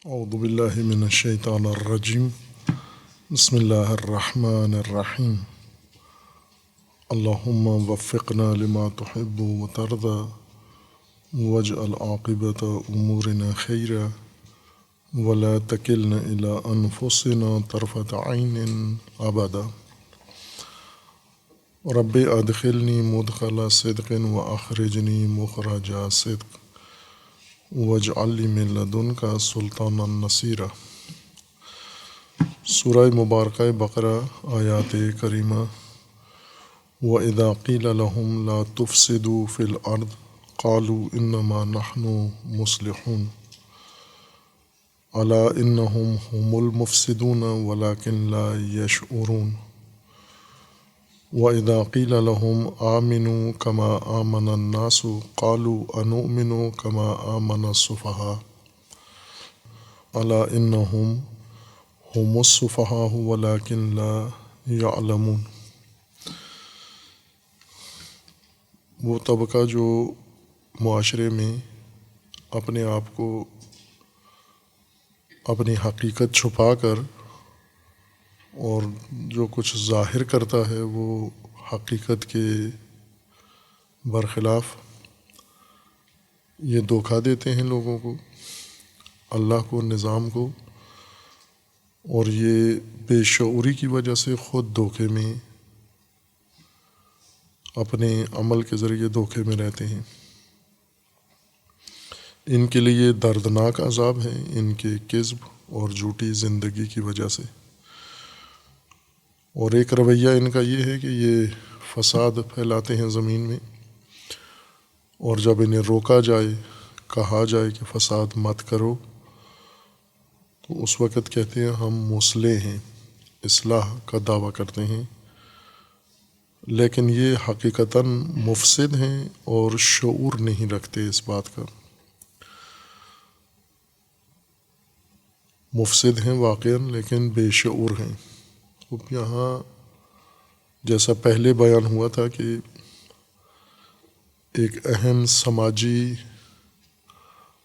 اعوذ باللہ من الشیطان الرجیم بسم اللہ الرحمن الرحیم اللہم وفقنا لما تحب وترضى واجعل عاقبۃ امورنا خیرا ولا تکلنا الی انفسنا طرفۃ عین ابدا رب ادخلنی مدخل صدق واخرجنی مخرج صدق واجعل لی من لدنک سلطانا نصیرا۔ سورہ مبارکہ بقرہ آیات کریمہ۔ وَإِذَا قِيلَ لَهُمْ لَا تُفْسِدُوا فِي الْأَرْضِ قَالُوا إِنَّمَا نَحْنُ مُصْلِحُونَ أَلَا إِنَّهُمْ هُمُ الْمُفْسِدُونَ وَلَكِنْ لَا يَشْعُرُونَ وَإِذَا قِيلَ لَهُمْ آمِنُوا كَمَا آمَنَ النَّاسُ قَالُوا أَنُؤْمِنُ كَمَا آمَنَ السُّفَهَاءُ أَلَا إِنَّهُمْ هُمُ السُّفَهَاءُ وَلَكِنْ لَا يَعْلَمُونَ۔ وہ طبقہ جو معاشرے میں اپنے آپ کو اپنی حقیقت چھپا کر اور جو کچھ ظاہر کرتا ہے وہ حقیقت کے برخلاف، یہ دھوکہ دیتے ہیں لوگوں کو، اللہ کو، نظام کو، اور یہ بے شعوری کی وجہ سے خود دھوکے میں، اپنے عمل کے ذریعے دھوکے میں رہتے ہیں۔ ان کے لیے دردناک عذاب ہے ان کے کذب اور جھوٹی زندگی کی وجہ سے۔ اور ایک رویہ ان کا یہ ہے کہ یہ فساد پھیلاتے ہیں زمین میں، اور جب انہیں روکا جائے، کہا جائے کہ فساد مت کرو، تو اس وقت کہتے ہیں ہم مصلح ہیں، اصلاح کا دعویٰ کرتے ہیں، لیکن یہ حقیقتاً مفسد ہیں اور شعور نہیں رکھتے اس بات کا۔ مفسد ہیں واقعاً لیکن بے شعور ہیں۔ اب یہاں جیسا پہلے بیان ہوا تھا کہ ایک اہم سماجی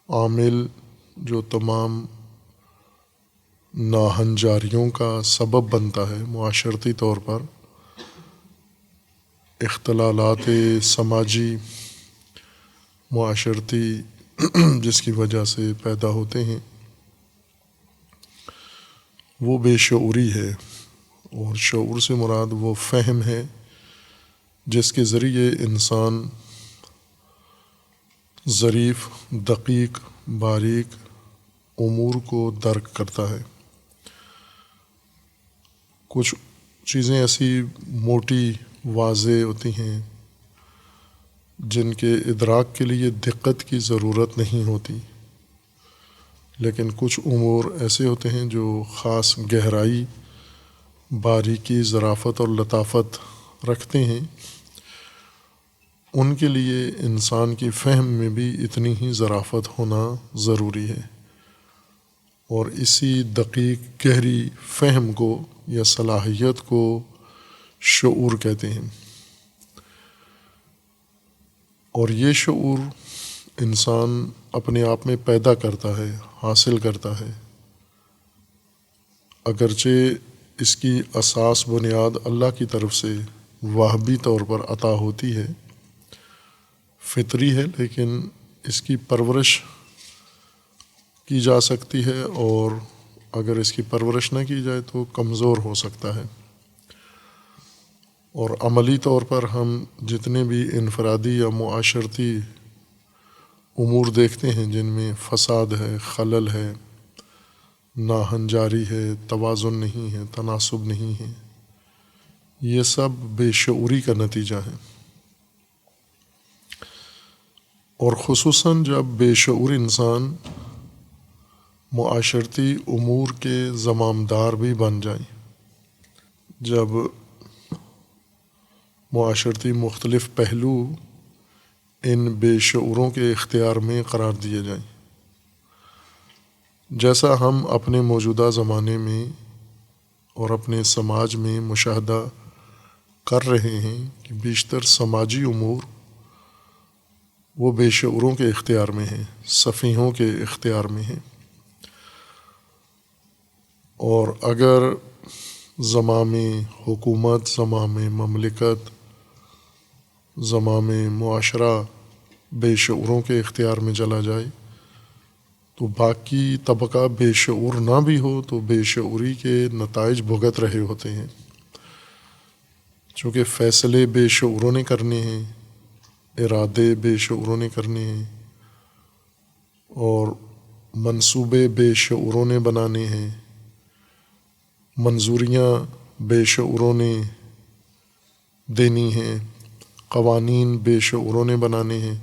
عامل جو تمام ناہنجاریوں کا سبب بنتا ہے معاشرتی طور پر، اختلالات سماجی معاشرتی جس کی وجہ سے پیدا ہوتے ہیں، وہ بے شعوری ہے۔ اور شعور سے مراد وہ فہم ہے جس کے ذریعے انسان ظریف، دقیق، باریک امور کو درک کرتا ہے۔ کچھ چیزیں ایسی موٹی واضح ہوتی ہیں جن کے ادراک کے لیے دقت کی ضرورت نہیں ہوتی، لیکن کچھ امور ایسے ہوتے ہیں جو خاص گہرائی، باریکی، ظرافت اور لطافت رکھتے ہیں، ان کے لیے انسان کی فہم میں بھی اتنی ہی ظرافت ہونا ضروری ہے، اور اسی دقیق گہری فہم کو یا صلاحیت کو شعور کہتے ہیں۔ اور یہ شعور انسان اپنے آپ میں پیدا کرتا ہے، حاصل کرتا ہے، اگرچہ اس کی اساس بنیاد اللہ کی طرف سے واہبی طور پر عطا ہوتی ہے، فطری ہے، لیکن اس کی پرورش کی جا سکتی ہے، اور اگر اس کی پرورش نہ کی جائے تو کمزور ہو سکتا ہے۔ اور عملی طور پر ہم جتنے بھی انفرادی یا معاشرتی امور دیکھتے ہیں جن میں فساد ہے، خلل ہے، ناہنجاری ہے، توازن نہیں ہے، تناسب نہیں ہے، یہ سب بے شعوری کا نتیجہ ہے۔ اور خصوصاً جب بے شعور انسان معاشرتی امور کے زمامدار بھی بن جائیں، جب معاشرتی مختلف پہلو ان بے شعوروں کے اختیار میں قرار دیے جائیں، جیسا ہم اپنے موجودہ زمانے میں اور اپنے سماج میں مشاہدہ کر رہے ہیں کہ بیشتر سماجی امور وہ بے شعوروں کے اختیار میں ہیں، سفیہوں کے اختیار میں ہیں۔ اور اگر زمام حکومت، زمام مملکت، زمام معاشرہ بے شعوروں کے اختیار میں چلا جائے تو باقی طبقہ بے شعور نہ بھی ہو تو بے شعوری کے نتائج بھگت رہے ہوتے ہیں، چونکہ فیصلے بے شعوروں نے کرنے ہیں، ارادے بے شعوروں نے کرنے ہیں، اور منصوبے بے شعوروں نے بنانے ہیں، منظوریاں بے شعوروں نے دینی ہیں، قوانین بے شعوروں نے بنانے ہیں،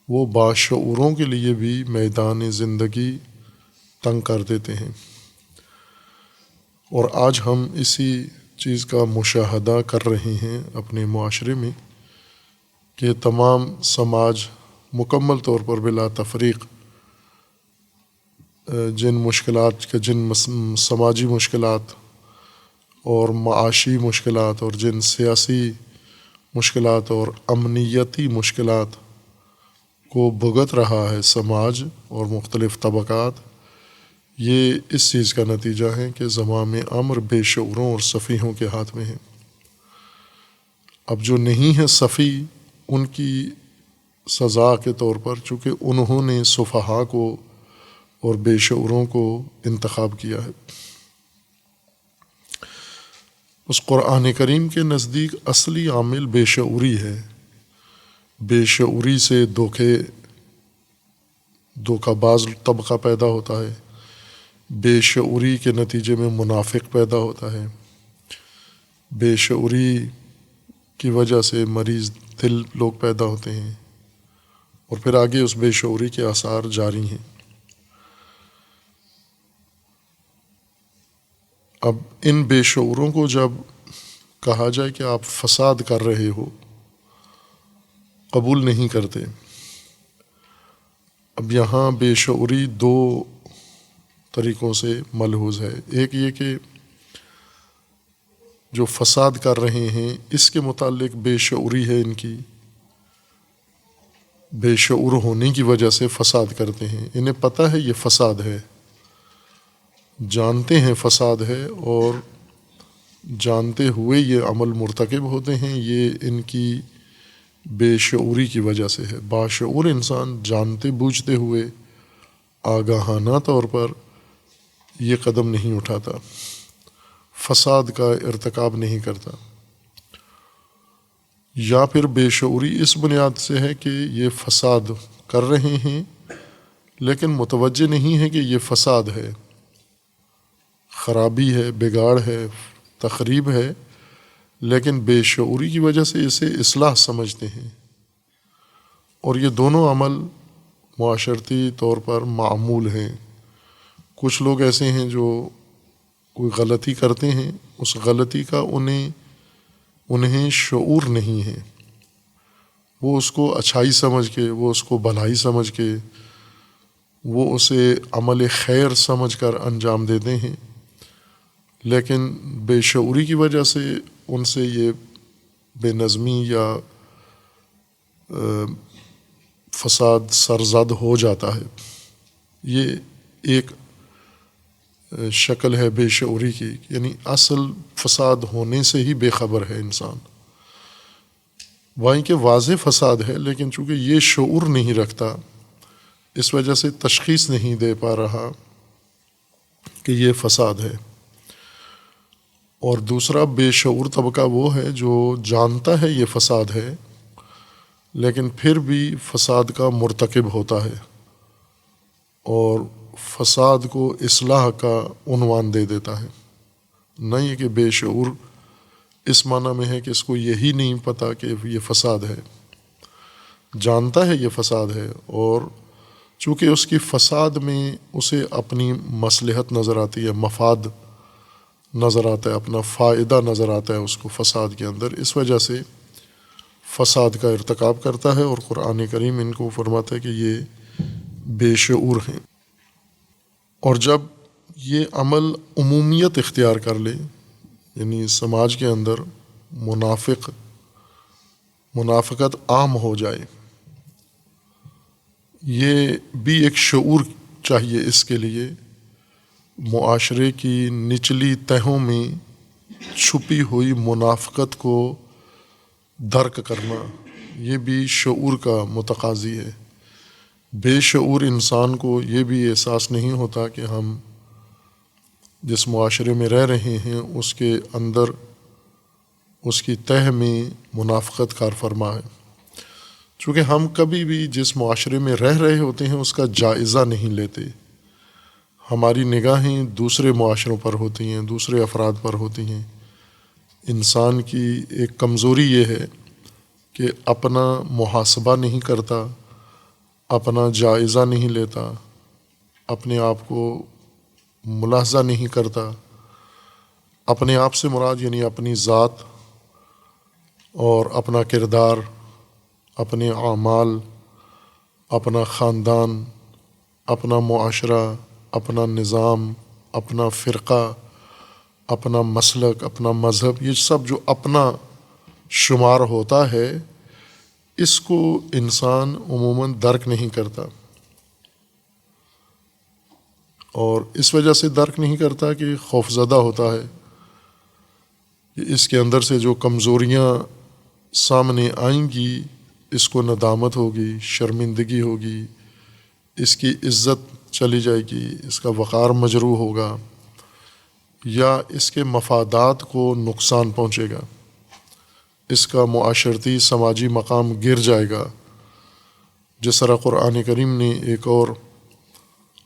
وہ باشعوروں کے لیے بھی میدان زندگی تنگ کر دیتے ہیں۔ اور آج ہم اسی چیز کا مشاہدہ کر رہے ہیں اپنے معاشرے میں کہ تمام سماج مکمل طور پر بلا تفریق جن مشکلات کے سماجی مشکلات اور معاشی مشکلات اور جن سیاسی مشکلات اور امنیتی مشکلات کو بھگت رہا ہے سماج اور مختلف طبقات، یہ اس چیز کا نتیجہ ہے کہ زمام امر بے شعوروں اور سفیہوں کے ہاتھ میں ہے۔ اب جو نہیں ہے سفی، ان کی سزا کے طور پر چونکہ انہوں نے سفہا کو اور بے شعوروں کو انتخاب کیا ہے، اس قرآن کریم کے نزدیک اصلی عامل بے شعوری ہے۔ بے شعوری سے دھوکہ باز طبقہ پیدا ہوتا ہے، بے شعوری کے نتیجے میں منافق پیدا ہوتا ہے، بے شعوری کی وجہ سے مریض دل لوگ پیدا ہوتے ہیں، اور پھر آگے اس بے شعوری کے آثار جاری ہیں۔ اب ان بے شعوروں کو جب کہا جائے کہ آپ فساد کر رہے ہو، قبول نہیں کرتے۔ اب یہاں بے شعوری دو طریقوں سے ملحوظ ہے۔ ایک یہ کہ جو فساد کر رہے ہیں اس کے متعلق بے شعوری ہے، ان کی بے شعور ہونے کی وجہ سے فساد کرتے ہیں، انہیں پتہ ہے یہ فساد ہے، جانتے ہیں فساد ہے، اور جانتے ہوئے یہ عمل مرتکب ہوتے ہیں۔ یہ ان کی بے شعوری کی وجہ سے ہے۔ باشعور انسان جانتے بوجھتے ہوئے آگاہانہ طور پر یہ قدم نہیں اٹھاتا، فساد کا ارتکاب نہیں کرتا، یا پھر بے شعوری اس بنیاد سے ہے کہ یہ فساد کر رہے ہیں لیکن متوجہ نہیں ہے کہ یہ فساد ہے، خرابی ہے، بگاڑ ہے، تخریب ہے، لیکن بے شعوری کی وجہ سے اسے اصلاح سمجھتے ہیں۔ اور یہ دونوں عمل معاشرتی طور پر معمول ہیں۔ کچھ لوگ ایسے ہیں جو کوئی غلطی کرتے ہیں، اس غلطی کا انہیں شعور نہیں ہے، وہ اس کو اچھائی سمجھ کے، وہ اس کو بھلائی سمجھ کے، وہ اسے عمل خیر سمجھ کر انجام دیتے ہیں، لیکن بے شعوری کی وجہ سے ان سے یہ بے نظمی یا فساد سرزد ہو جاتا ہے۔ یہ ایک شکل ہے بے شعوری کی، یعنی اصل فساد ہونے سے ہی بے خبر ہے انسان، وہیں کہ واضح فساد ہے لیکن چونکہ یہ شعور نہیں رکھتا، اس وجہ سے تشخیص نہیں دے پا رہا کہ یہ فساد ہے۔ اور دوسرا بے شعور طبقہ وہ ہے جو جانتا ہے یہ فساد ہے لیکن پھر بھی فساد کا مرتکب ہوتا ہے اور فساد کو اصلاح کا عنوان دے دیتا ہے۔ نہ یہ کہ بے شعور اس معنی میں ہے کہ اس کو یہی نہیں پتہ کہ یہ فساد ہے، جانتا ہے یہ فساد ہے، اور چونکہ اس کی فساد میں اسے اپنی مصلحت نظر آتی ہے، مفاد نظر آتا ہے، اپنا فائدہ نظر آتا ہے اس کو فساد کے اندر، اس وجہ سے فساد کا ارتکاب کرتا ہے، اور قرآن کریم ان کو فرماتا ہے کہ یہ بے شعور ہیں۔ اور جب یہ عمل عمومیت اختیار کر لے، یعنی سماج کے اندر منافقت عام ہو جائے، یہ بھی ایک شعور چاہیے اس کے لیے معاشرے کی نچلی تہوں میں چھپی ہوئی منافقت کو درک کرنا، یہ بھی شعور کا متقاضی ہے۔ بے شعور انسان کو یہ بھی احساس نہیں ہوتا کہ ہم جس معاشرے میں رہ رہے ہیں اس کے اندر اس کی تہ میں منافقت کار فرما ہے، چونکہ ہم کبھی بھی جس معاشرے میں رہ رہے ہوتے ہیں اس کا جائزہ نہیں لیتے۔ ہماری نگاہیں دوسرے معاشروں پر ہوتی ہیں، دوسرے افراد پر ہوتی ہیں۔ انسان کی ایک کمزوری یہ ہے کہ اپنا محاسبہ نہیں کرتا، اپنا جائزہ نہیں لیتا، اپنے آپ کو ملاحظہ نہیں کرتا۔ اپنے آپ سے مراد یعنی اپنی ذات اور اپنا کردار، اپنے اعمال، اپنا خاندان، اپنا معاشرہ، اپنا نظام، اپنا فرقہ، اپنا مسلک، اپنا مذہب، یہ سب جو اپنا شمار ہوتا ہے اس کو انسان عموماً درک نہیں کرتا، اور اس وجہ سے درک نہیں کرتا کہ خوفزدہ ہوتا ہے کہ اس کے اندر سے جو کمزوریاں سامنے آئیں گی اس کو ندامت ہوگی، شرمندگی ہوگی، اس کی عزت چلی جائے گی، اس کا وقار مجروح ہوگا، یا اس کے مفادات کو نقصان پہنچے گا، اس کا معاشرتی سماجی مقام گر جائے گا۔ جس طرح قرآن کریم نے ایک اور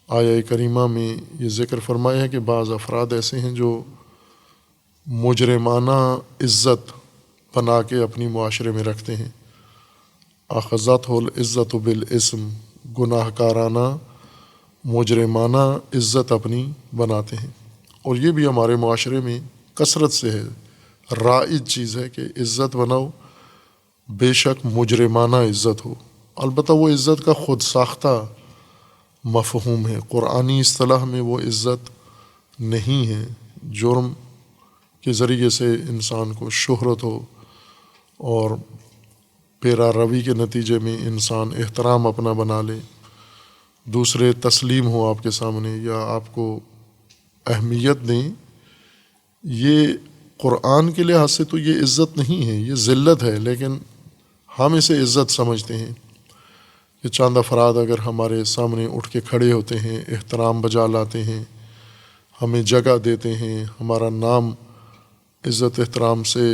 آیہ کریمہ میں یہ ذکر فرمایا ہے کہ بعض افراد ایسے ہیں جو مجرمانہ عزت بنا کے اپنی معاشرے میں رکھتے ہیں۔ اخذتہ العزت بالاسم، گناہ کارانہ مجرمانہ عزت اپنی بناتے ہیں، اور یہ بھی ہمارے معاشرے میں کثرت سے ہے، رائج چیز ہے کہ عزت بناؤ بے شک مجرمانہ عزت ہو۔ البتہ وہ عزت کا خود ساختہ مفہوم ہے، قرآنی اصطلاح میں وہ عزت نہیں ہے۔ جرم کے ذریعے سے انسان کو شہرت ہو اور پیرا روی کے نتیجے میں انسان احترام اپنا بنا لے، دوسرے تسلیم ہوں آپ کے سامنے یا آپ کو اہمیت دیں، یہ قرآن کے لحاظ سے تو یہ عزت نہیں ہے، یہ ذلت ہے، لیکن ہم اسے عزت سمجھتے ہیں کہ چند افراد اگر ہمارے سامنے اٹھ کے کھڑے ہوتے ہیں، احترام بجا لاتے ہیں، ہمیں جگہ دیتے ہیں، ہمارا نام عزت احترام سے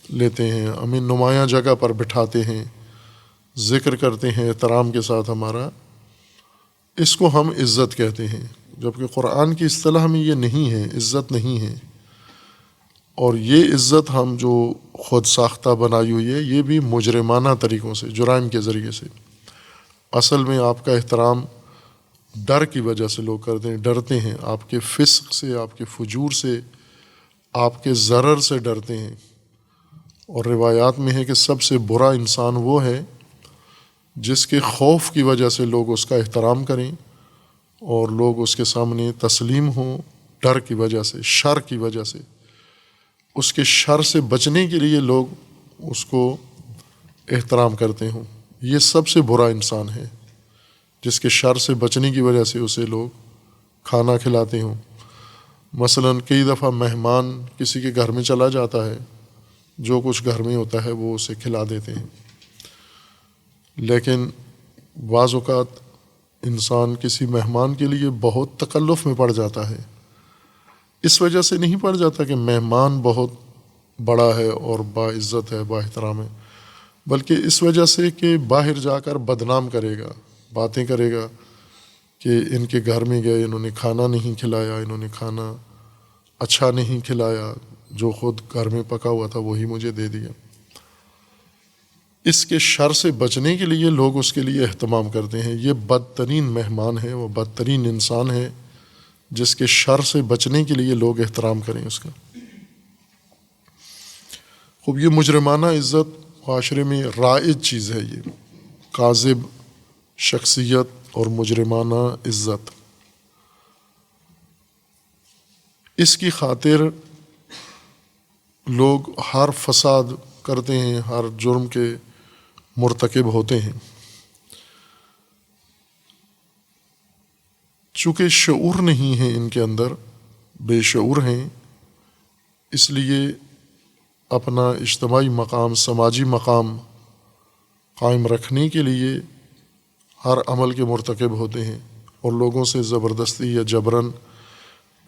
لیتے ہیں، ہمیں نمایاں جگہ پر بٹھاتے ہیں، ذکر کرتے ہیں احترام کے ساتھ ہمارا، اس کو ہم عزت کہتے ہیں، جبکہ قرآن کی اصطلاح میں یہ نہیں ہے، عزت نہیں ہے۔ اور یہ عزت ہم جو خود ساختہ بنائی ہوئی ہے یہ بھی مجرمانہ طریقوں سے، جرائم کے ذریعے سے۔ اصل میں آپ کا احترام ڈر کی وجہ سے لوگ کرتے ہیں، ڈرتے ہیں آپ کے فسق سے، آپ کے فجور سے، آپ کے ضرر سے ڈرتے ہیں۔ اور روایات میں ہے کہ سب سے برا انسان وہ ہے جس کے خوف کی وجہ سے لوگ اس کا احترام کریں اور لوگ اس کے سامنے تسلیم ہوں، ڈر کی وجہ سے، شر کی وجہ سے، اس کے شر سے بچنے کے لیے لوگ اس کو احترام کرتے ہوں۔ یہ سب سے برا انسان ہے جس کے شر سے بچنے کی وجہ سے اسے لوگ کھانا کھلاتے ہوں۔ مثلاً کئی دفعہ مہمان کسی کے گھر میں چلا جاتا ہے، جو کچھ گھر میں ہوتا ہے وہ اسے کھلا دیتے ہیں، لیکن بعض اوقات انسان کسی مہمان کے لیے بہت تکلف میں پڑ جاتا ہے۔ اس وجہ سے نہیں پڑ جاتا کہ مہمان بہت بڑا ہے اور باعزت ہے، با احترام ہے، بلکہ اس وجہ سے کہ باہر جا کر بدنام کرے گا، باتیں کرے گا کہ ان کے گھر میں گئے، انہوں نے کھانا نہیں کھلایا، انہوں نے کھانا اچھا نہیں کھلایا، جو خود گھر میں پکا ہوا تھا وہی مجھے دے دیا۔ اس کے شر سے بچنے کے لیے لوگ اس کے لیے اہتمام کرتے ہیں۔ یہ بدترین مہمان ہے، وہ بدترین انسان ہے جس کے شر سے بچنے کے لیے لوگ احترام کریں اس کا۔ خوب یہ مجرمانہ عزت معاشرے میں رائج چیز ہے، یہ کاذب شخصیت اور مجرمانہ عزت۔ اس کی خاطر لوگ ہر فساد کرتے ہیں، ہر جرم کے مرتکب ہوتے ہیں۔ چونکہ شعور نہیں ہے ان کے اندر، بے شعور ہیں، اس لیے اپنا اجتماعی مقام، سماجی مقام قائم رکھنے کے لیے ہر عمل کے مرتکب ہوتے ہیں اور لوگوں سے زبردستی یا جبراً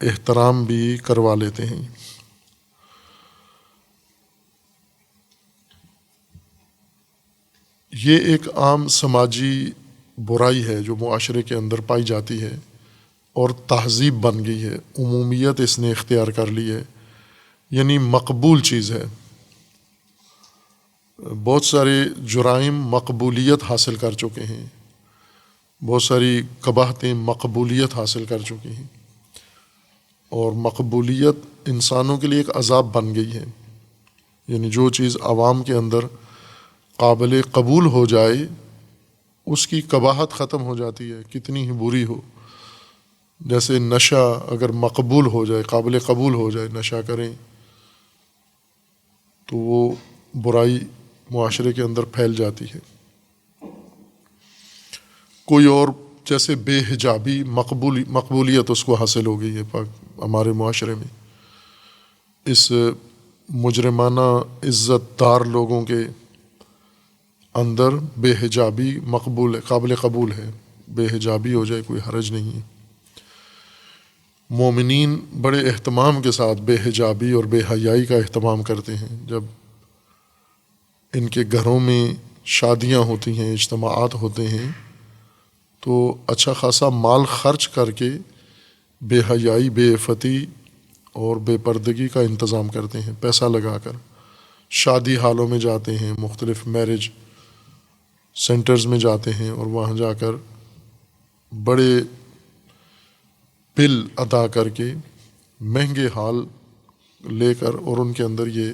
احترام بھی کروا لیتے ہیں۔ یہ ایک عام سماجی برائی ہے جو معاشرے کے اندر پائی جاتی ہے اور تہذیب بن گئی ہے، عمومیت اس نے اختیار کر لی ہے، یعنی مقبول چیز ہے۔ بہت سارے جرائم مقبولیت حاصل کر چکے ہیں، بہت ساری قباحتیں مقبولیت حاصل کر چکی ہیں، اور مقبولیت انسانوں کے لیے ایک عذاب بن گئی ہے۔ یعنی جو چیز عوام کے اندر قابل قبول ہو جائے اس کی قباحت ختم ہو جاتی ہے، کتنی ہی بری ہو۔ جیسے نشہ اگر مقبول ہو جائے، قابل قبول ہو جائے، نشہ کریں تو وہ برائی معاشرے کے اندر پھیل جاتی ہے۔ کوئی اور جیسے بے حجابی مقبولیت اس کو حاصل ہو گئی ہے ہمارے معاشرے میں، اس مجرمانہ عزت دار لوگوں کے اندر بے حجابی مقبول ہے، قابل قبول ہے، بے حجابی ہو جائے کوئی حرج نہیں ہے۔ مومنین بڑے اہتمام کے ساتھ بے حجابی اور بے حیائی کا اہتمام کرتے ہیں۔ جب ان کے گھروں میں شادیاں ہوتی ہیں، اجتماعات ہوتے ہیں، تو اچھا خاصا مال خرچ کر کے بے حیائی، بے عفتی اور بے پردگی کا انتظام کرتے ہیں، پیسہ لگا کر شادی ہالوں میں جاتے ہیں، مختلف میرج سینٹرز میں جاتے ہیں اور وہاں جا کر بڑے بل ادا کر کے مہنگے ہال لے کر اور ان کے اندر یہ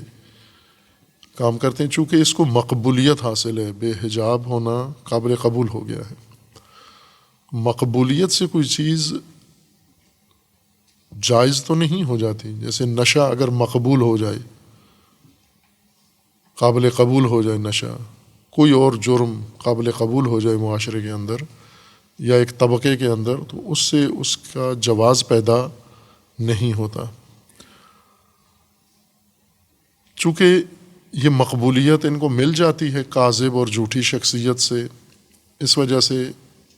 کام کرتے ہیں، چونکہ اس کو مقبولیت حاصل ہے، بے حجاب ہونا قابل قبول ہو گیا ہے۔ مقبولیت سے کوئی چیز جائز تو نہیں ہو جاتی، جیسے نشہ اگر مقبول ہو جائے، قابل قبول ہو جائے نشہ، کوئی اور جرم قابل قبول ہو جائے معاشرے کے اندر یا ایک طبقے کے اندر، تو اس سے اس کا جواز پیدا نہیں ہوتا۔ چونکہ یہ مقبولیت ان کو مل جاتی ہے کاذب اور جھوٹی شخصیت سے، اس وجہ سے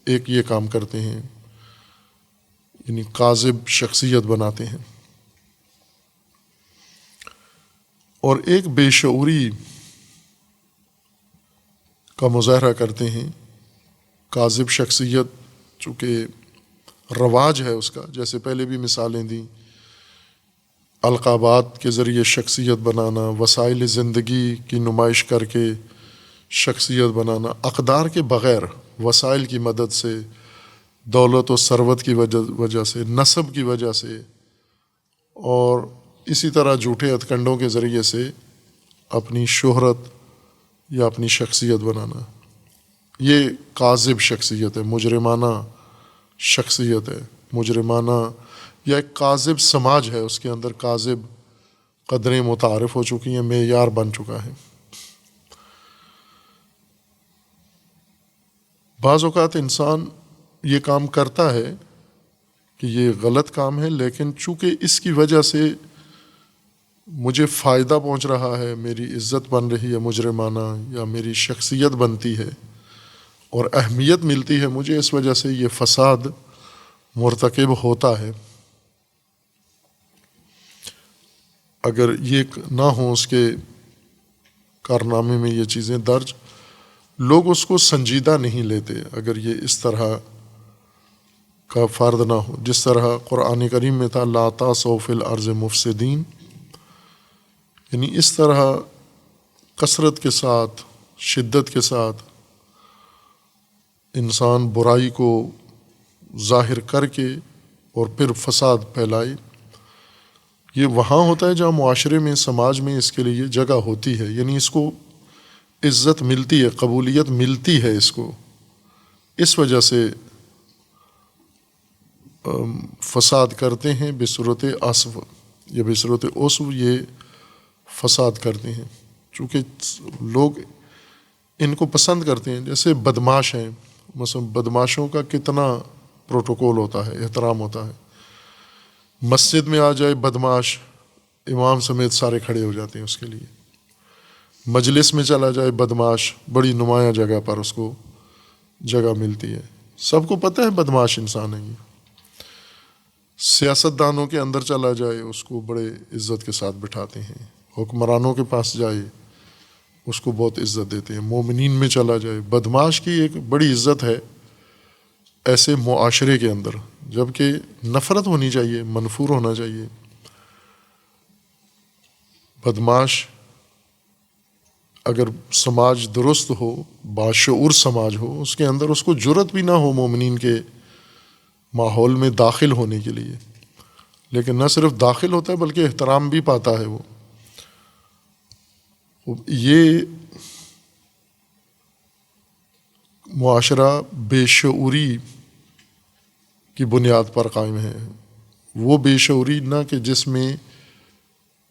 ایک یہ کام کرتے ہیں، یعنی کاذب شخصیت بناتے ہیں۔ اور ایک بے شعوری کا مظاہرہ کرتے ہیں، کاذب شخصیت چونکہ رواج ہے اس کا، جیسے پہلے بھی مثالیں دیں، القابات کے ذریعے شخصیت بنانا، وسائل زندگی کی نمائش کر کے شخصیت بنانا، اقدار کے بغیر وسائل کی مدد سے، دولت و ثروت کی وجہ سے، نسب کی وجہ سے، اور اسی طرح جھوٹے ہتھ کنڈوں کے ذریعے سے اپنی شہرت یا اپنی شخصیت بنانا، یہ کاذب شخصیت ہے، مجرمانہ شخصیت ہے، مجرمانہ یا ایک کاذب سماج ہے، اس کے اندر کاذب قدریں متعارف ہو چکی ہیں، معیار بن چکا ہے۔ بعض اوقات انسان یہ کام کرتا ہے کہ یہ غلط کام ہے، لیکن چونکہ اس کی وجہ سے مجھے فائدہ پہنچ رہا ہے، میری عزت بن رہی ہے مجرمانہ، یا میری شخصیت بنتی ہے اور اہمیت ملتی ہے مجھے، اس وجہ سے یہ فساد مرتکب ہوتا ہے۔ اگر یہ نہ ہوں اس کے کارنامے میں یہ چیزیں درج، لوگ اس کو سنجیدہ نہیں لیتے اگر یہ اس طرح کا فرد نہ ہو، جس طرح قرآن کریم میں تھا لا تعثوا فی الارض مفسدین، یعنی اس طرح کثرت کے ساتھ، شدت کے ساتھ انسان برائی کو ظاہر کر کے اور پھر فساد پھیلائے، یہ وہاں ہوتا ہے جہاں معاشرے میں، سماج میں اس کے لیے جگہ ہوتی ہے، یعنی اس کو عزت ملتی ہے، قبولیت ملتی ہے اس کو، اس وجہ سے فساد کرتے ہیں بصورت عصو یا بصورت عصو، یہ فساد کرتے ہیں چونکہ لوگ ان کو پسند کرتے ہیں۔ جیسے بدماش ہیں، مثلا بدماشوں کا کتنا پروٹوکول ہوتا ہے، احترام ہوتا ہے۔ مسجد میں آ جائے بدماش، امام سمیت سارے کھڑے ہو جاتے ہیں اس کے لیے۔ مجلس میں چلا جائے بدماش، بڑی نمایاں جگہ پر اس کو جگہ ملتی ہے، سب کو پتہ ہے بدماش انسان ہے یہ۔ سیاست دانوں کے اندر چلا جائے، اس کو بڑے عزت کے ساتھ بٹھاتے ہیں۔ حکمرانوں کے پاس جائے، اس کو بہت عزت دیتے ہیں۔ مومنین میں چلا جائے، بدماش کی ایک بڑی عزت ہے ایسے معاشرے کے اندر، جبکہ نفرت ہونی چاہیے، منفور ہونا چاہیے۔ بدماش اگر سماج درست ہو، باشعور سماج ہو، اس کے اندر اس کو جرت بھی نہ ہو مومنین کے ماحول میں داخل ہونے کے لیے، لیکن نہ صرف داخل ہوتا ہے بلکہ احترام بھی پاتا ہے وہ۔ یہ معاشرہ بے شعوری کی بنیاد پر قائم ہے۔ وہ بے شعوری نہ کہ جس میں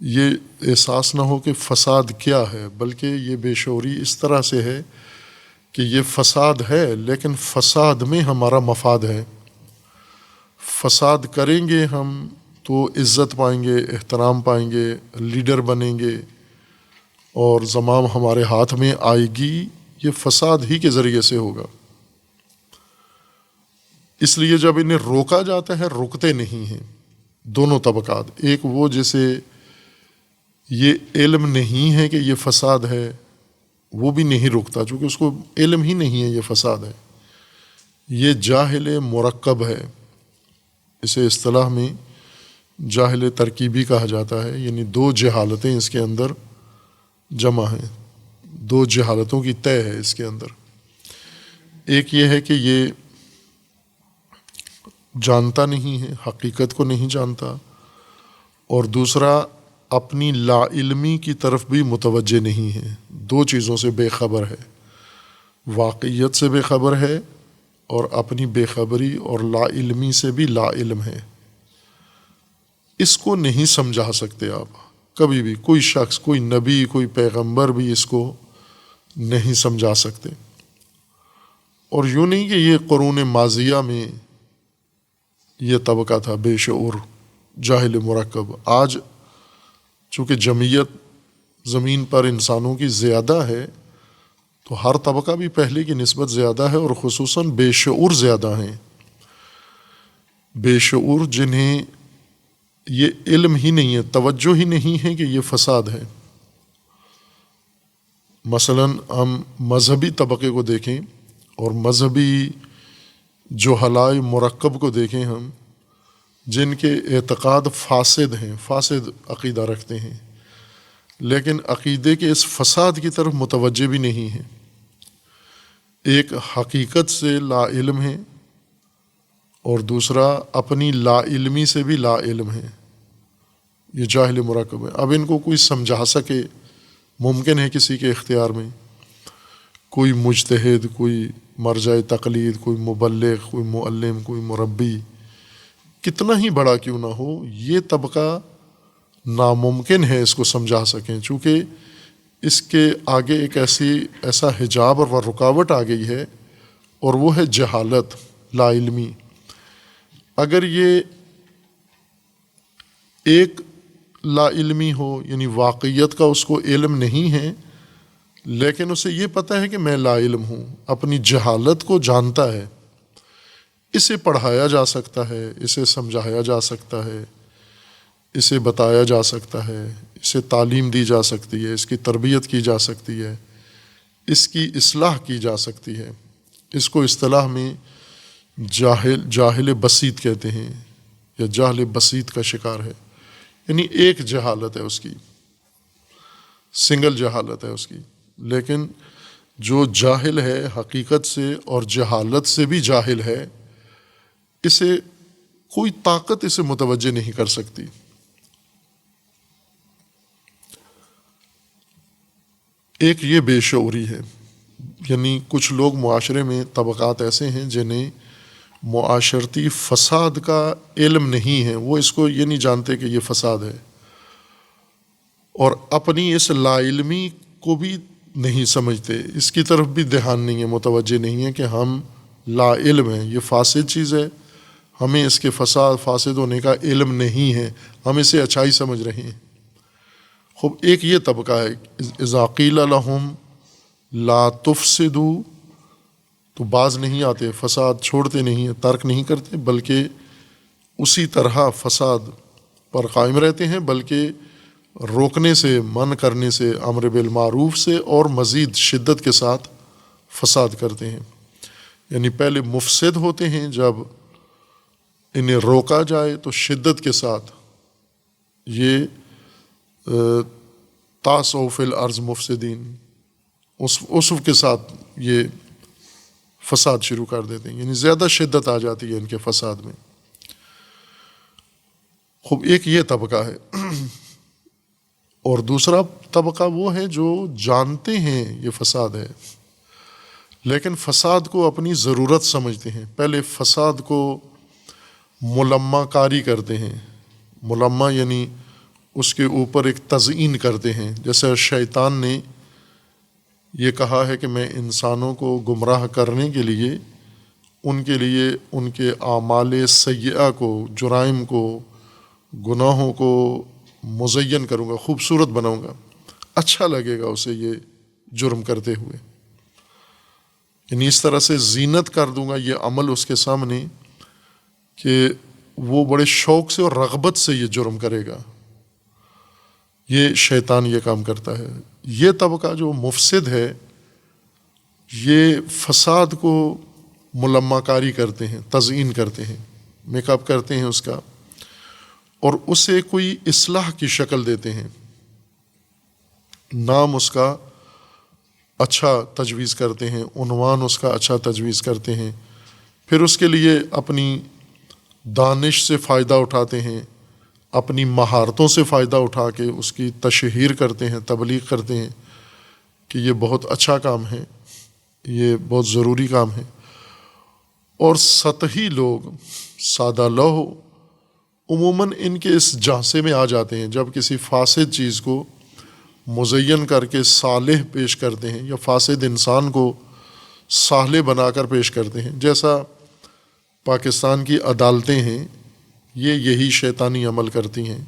یہ احساس نہ ہو کہ فساد کیا ہے، بلکہ یہ بے شعوری اس طرح سے ہے کہ یہ فساد ہے لیکن فساد میں ہمارا مفاد ہے۔ فساد کریں گے ہم تو عزت پائیں گے، احترام پائیں گے، لیڈر بنیں گے اور زمام ہمارے ہاتھ میں آئے گی، یہ فساد ہی کے ذریعے سے ہوگا۔ اس لیے جب انہیں روکا جاتا ہے، رکتے نہیں ہیں دونوں طبقات۔ ایک وہ جسے یہ علم نہیں ہے کہ یہ فساد ہے، وہ بھی نہیں رکتا چونکہ اس کو علم ہی نہیں ہے یہ فساد ہے۔ یہ جاہل مرکب ہے، اسے اصطلاح میں جاہل ترکیبی کہا جاتا ہے، یعنی دو جہالتیں اس کے اندر جمع ہیں، دو جہالتوں کی طے ہے اس کے اندر۔ ایک یہ ہے کہ یہ جانتا نہیں ہے، حقیقت کو نہیں جانتا، اور دوسرا اپنی لا علمی کی طرف بھی متوجہ نہیں ہے۔ دو چیزوں سے بے خبر ہے، واقعیت سے بے خبر ہے اور اپنی بے خبری اور لا علمی سے بھی لا علم ہے۔ اس کو نہیں سمجھا سکتے آپ کبھی بھی، کوئی شخص، کوئی نبی، کوئی پیغمبر بھی اس کو نہیں سمجھا سکتے۔ اور یوں نہیں کہ یہ قرون ماضیہ میں یہ طبقہ تھا بے شعور جاہل مرکب۔ آج چونکہ جمعیت زمین پر انسانوں کی زیادہ ہے تو ہر طبقہ بھی پہلے کی نسبت زیادہ ہے، اور خصوصاً بے شعور زیادہ ہیں۔ بے شعور جنہیں یہ علم ہی نہیں ہے، توجہ ہی نہیں ہے کہ یہ فساد ہے۔ مثلاً ہم مذہبی طبقے کو دیکھیں اور مذہبی جہلاء مرکب کو دیکھیں ہم، جن کے اعتقاد فاسد ہیں، فاسد عقیدہ رکھتے ہیں، لیکن عقیدے کے اس فساد کی طرف متوجہ بھی نہیں ہیں۔ ایک حقیقت سے لا علم ہے اور دوسرا اپنی لا علمی سے بھی لا علم ہے۔ یہ جاہل مرکب ہے۔ اب ان کو کوئی سمجھا سکے ممکن ہے کسی کے اختیار میں، کوئی مجتہد، کوئی مرجع تقلید، کوئی مبلغ، کوئی معلم، کوئی مربی، کتنا ہی بڑا کیوں نہ ہو، یہ طبقہ ناممکن ہے اس کو سمجھا سکیں، چونکہ اس کے آگے ایک ایسا حجاب اور رکاوٹ آ گئی ہے، اور وہ ہے جہالت، لا علمی۔ اگر یہ ایک لا علمی ہو، یعنی واقعیت کا اس کو علم نہیں ہے، لیکن اسے یہ پتہ ہے کہ میں لا علم ہوں، اپنی جہالت کو جانتا ہے، اسے پڑھایا جا سکتا ہے، اسے سمجھایا جا سکتا ہے، اسے بتایا جا سکتا ہے، اسے تعلیم دی جا سکتی ہے، اس کی تربیت کی جا سکتی ہے، اس کی اصلاح کی جا سکتی ہے۔ اس کو اصطلاح میں جاہل بسیط کہتے ہیں، یا جاہل بسیط کا شکار ہے، یعنی ایک جہالت ہے اس کی، سنگل جہالت ہے اس کی۔ لیکن جو جاہل ہے حقیقت سے اور جہالت سے بھی جاہل ہے، اسے کوئی طاقت اسے متوجہ نہیں کر سکتی۔ ایک یہ بے شعوری ہے، یعنی کچھ لوگ معاشرے میں طبقات ایسے ہیں جنہیں معاشرتی فساد کا علم نہیں ہے، وہ اس کو یہ نہیں جانتے کہ یہ فساد ہے، اور اپنی اس لا علمی کو بھی نہیں سمجھتے، اس کی طرف بھی دھیان نہیں ہے، متوجہ نہیں ہے کہ ہم لا علم ہیں، یہ فاسد چیز ہے ہمیں اس کے فاسد ہونے کا علم نہیں ہے، ہم اسے اچھائی سمجھ رہے ہیں۔ خوب ایک یہ طبقہ ہے، اذا قیل لہم لا تفسدوا، تو باز نہیں آتے، فساد چھوڑتے نہیں ہیں، ترک نہیں کرتے، بلکہ اسی طرح فساد پر قائم رہتے ہیں، بلکہ روکنے سے، منع کرنے سے، امر بالمعروف سے، اور مزید شدت کے ساتھ فساد کرتے ہیں۔ یعنی پہلے مفسد ہوتے ہیں، جب انہیں روکا جائے تو شدت کے ساتھ یہ تاسعوا فی الارض مفسدین، اس کے ساتھ یہ فساد شروع کر دیتے ہیں، یعنی زیادہ شدت آ جاتی ہے ان کے فساد میں۔ خوب ایک یہ طبقہ ہے، اور دوسرا طبقہ وہ ہے جو جانتے ہیں یہ فساد ہے، لیکن فساد کو اپنی ضرورت سمجھتے ہیں، پہلے فساد کو ملمہ کاری کرتے ہیں۔ ملمہ یعنی اس کے اوپر ایک تزئین کرتے ہیں، جیسے شیطان نے یہ کہا ہے کہ میں انسانوں کو گمراہ کرنے کے لیے ان کے اعمال سیئہ کو، جرائم کو، گناہوں کو مزین کروں گا، خوبصورت بناؤں گا، اچھا لگے گا اسے یہ جرم کرتے ہوئے، یعنی اس طرح سے زینت کر دوں گا یہ عمل اس کے سامنے کہ وہ بڑے شوق سے اور رغبت سے یہ جرم کرے گا۔ یہ شیطان یہ کام کرتا ہے۔ یہ طبقہ جو مفسد ہے، یہ فساد کو ملمہ کاری کرتے ہیں، تزئین کرتے ہیں، میک اپ کرتے ہیں اس کا، اور اسے کوئی اصلاح کی شکل دیتے ہیں، نام اس کا اچھا تجویز کرتے ہیں، عنوان اس کا اچھا تجویز کرتے ہیں، پھر اس کے لیے اپنی دانش سے فائدہ اٹھاتے ہیں، اپنی مہارتوں سے فائدہ اٹھا کے اس کی تشہیر کرتے ہیں، تبلیغ کرتے ہیں کہ یہ بہت اچھا کام ہے، یہ بہت ضروری کام ہے۔ اور سطحی لوگ، سادہ لوح، عموماً ان کے اس جھانسے میں آ جاتے ہیں، جب کسی فاسد چیز کو مزین کر کے صالح پیش کرتے ہیں، یا فاسد انسان کو صالح بنا کر پیش کرتے ہیں، جیسا پاکستان کی عدالتیں ہیں، یہی شیطانی عمل کرتی ہیں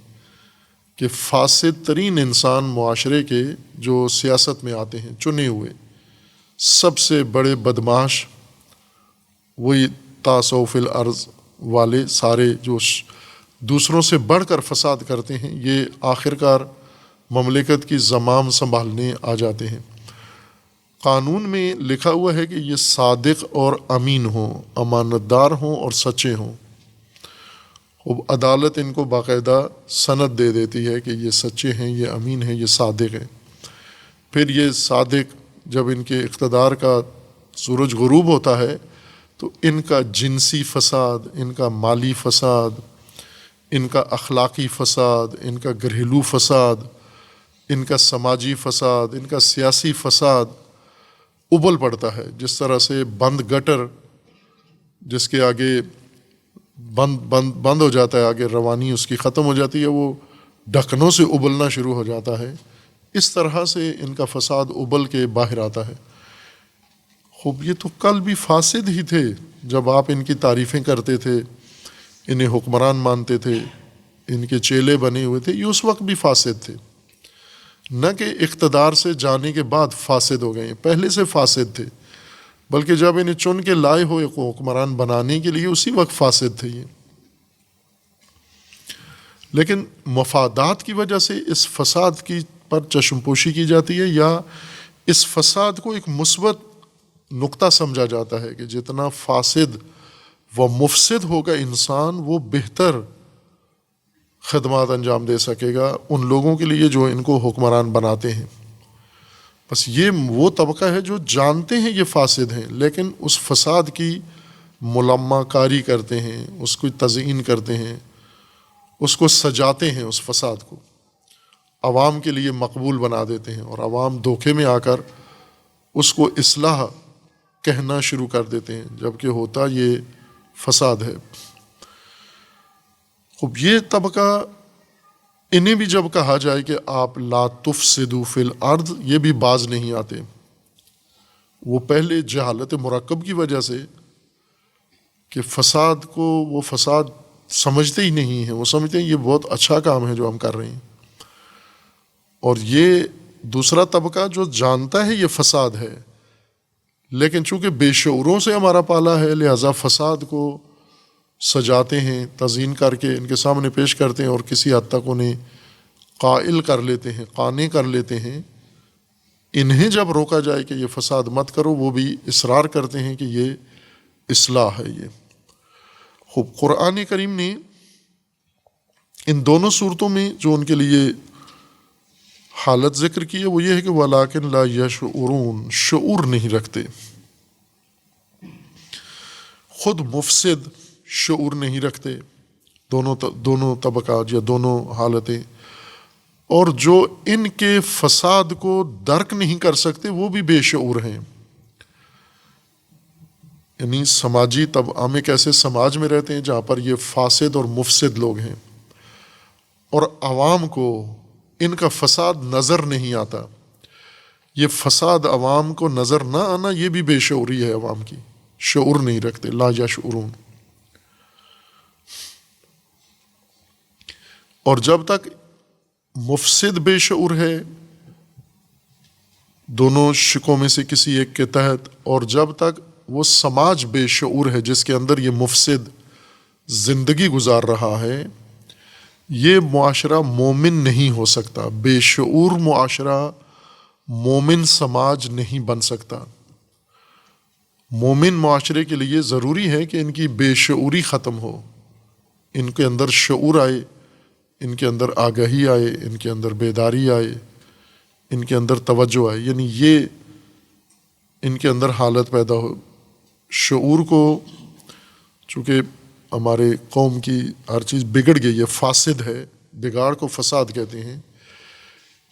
کہ فاسد ترین انسان معاشرے کے جو سیاست میں آتے ہیں، چنے ہوئے سب سے بڑے بدمعاش، وہی تاسعوا فی الارض والے، سارے جو دوسروں سے بڑھ کر فساد کرتے ہیں، یہ آخرکار مملکت کی زمام سنبھالنے آ جاتے ہیں۔ قانون میں لکھا ہوا ہے کہ یہ صادق اور امین ہوں، امانت دار ہوں اور سچے ہوں۔ اب عدالت ان کو باقاعدہ سند دے دیتی ہے کہ یہ سچے ہیں، یہ امین ہیں، یہ صادق ہیں۔ پھر یہ صادق جب ان کے اقتدار کا سورج غروب ہوتا ہے تو ان کا جنسی فساد، ان کا مالی فساد، ان کا اخلاقی فساد، ان کا گھریلو فساد، ان کا سماجی فساد، ان کا سیاسی فساد ابل پڑتا ہے۔ جس طرح سے بند گٹر جس کے آگے بند ہو جاتا ہے، آگے روانی اس کی ختم ہو جاتی ہے، وہ ڈھکنوں سے ابلنا شروع ہو جاتا ہے، اس طرح سے ان کا فساد ابل کے باہر آتا ہے۔ خوب یہ تو کل بھی فاسد ہی تھے، جب آپ ان کی تعریفیں کرتے تھے، انہیں حکمران مانتے تھے، ان کے چیلے بنے ہوئے تھے، یہ اس وقت بھی فاسد تھے، نہ کہ اقتدار سے جانے کے بعد فاسد ہو گئے ہیں، پہلے سے فاسد تھے، بلکہ جب انہیں چن کے لائے ہوئے حکمران بنانے کے لیے اسی وقت فاسد تھے یہ۔ لیکن مفادات کی وجہ سے اس فساد کی پر چشم پوشی کی جاتی ہے، یا اس فساد کو ایک مثبت نقطہ سمجھا جاتا ہے کہ جتنا فاسد و مفسد ہوگا انسان، وہ بہتر خدمات انجام دے سکے گا ان لوگوں کے لیے جو ان کو حکمران بناتے ہیں۔ بس یہ وہ طبقہ ہے جو جانتے ہیں یہ فاسد ہیں، لیکن اس فساد کی ملمہ کاری کرتے ہیں، اس کو تزئین کرتے ہیں، اس کو سجاتے ہیں، اس فساد کو عوام کے لیے مقبول بنا دیتے ہیں، اور عوام دھوکے میں آ کر اس کو اصلاح کہنا شروع کر دیتے ہیں، جبکہ ہوتا یہ فساد ہے۔ خب یہ طبقہ، انہیں بھی جب کہا جائے کہ آپ لا تفسدوا فی الارض، یہ بھی باز نہیں آتے۔ وہ پہلے جہالت مرکب کی وجہ سے کہ فساد کو وہ فساد سمجھتے ہی نہیں ہیں، وہ سمجھتے ہیں یہ بہت اچھا کام ہے جو ہم کر رہے ہیں، اور یہ دوسرا طبقہ جو جانتا ہے یہ فساد ہے، لیکن چونکہ بے شعوروں سے ہمارا پالا ہے لہٰذا فساد کو سجاتے ہیں، تزئین کر کے ان کے سامنے پیش کرتے ہیں، اور کسی حد تک انہیں قائل کر لیتے ہیں، قانع کر لیتے ہیں۔ انہیں جب روکا جائے کہ یہ فساد مت کرو، وہ بھی اصرار کرتے ہیں کہ یہ اصلاح ہے۔ یہ خوب قرآن کریم نے ان دونوں صورتوں میں جو ان کے لیے حالت ذکر کی ہے وہ یہ ہے کہ وَلَٰكِن لَا يَشْعُرُونَ، شعور نہیں رکھتے۔ خود مفسد شعور نہیں رکھتے، دونوں طبقات یا دونوں حالتیں، اور جو ان کے فساد کو درک نہیں کر سکتے وہ بھی بے شعور ہیں۔ یعنی سماجی ہم ایک ایسے سماج میں رہتے ہیں جہاں پر یہ فاسد اور مفسد لوگ ہیں، اور عوام کو ان کا فساد نظر نہیں آتا۔ یہ فساد عوام کو نظر نہ آنا یہ بھی بے شعوری ہے، عوام کی شعور نہیں رکھتے، لا یشعرون۔ اور جب تک مفسد بے شعور ہے دونوں شقوں میں سے کسی ایک کے تحت، اور جب تک وہ سماج بے شعور ہے جس کے اندر یہ مفسد زندگی گزار رہا ہے، یہ معاشرہ مومن نہیں ہو سکتا۔ بے شعور معاشرہ مومن سماج نہیں بن سکتا۔ مومن معاشرے کے لیے ضروری ہے کہ ان کی بے شعوری ختم ہو، ان کے اندر شعور آئے، ان کے اندر آگاہی آئے، ان کے اندر بیداری آئے، ان کے اندر توجہ آئے، یعنی یہ ان کے اندر حالت پیدا ہو۔ شعور کو چونکہ ہمارے قوم کی ہر چیز بگڑ گئی ہے، فاسد ہے، بگاڑ کو فساد کہتے ہیں۔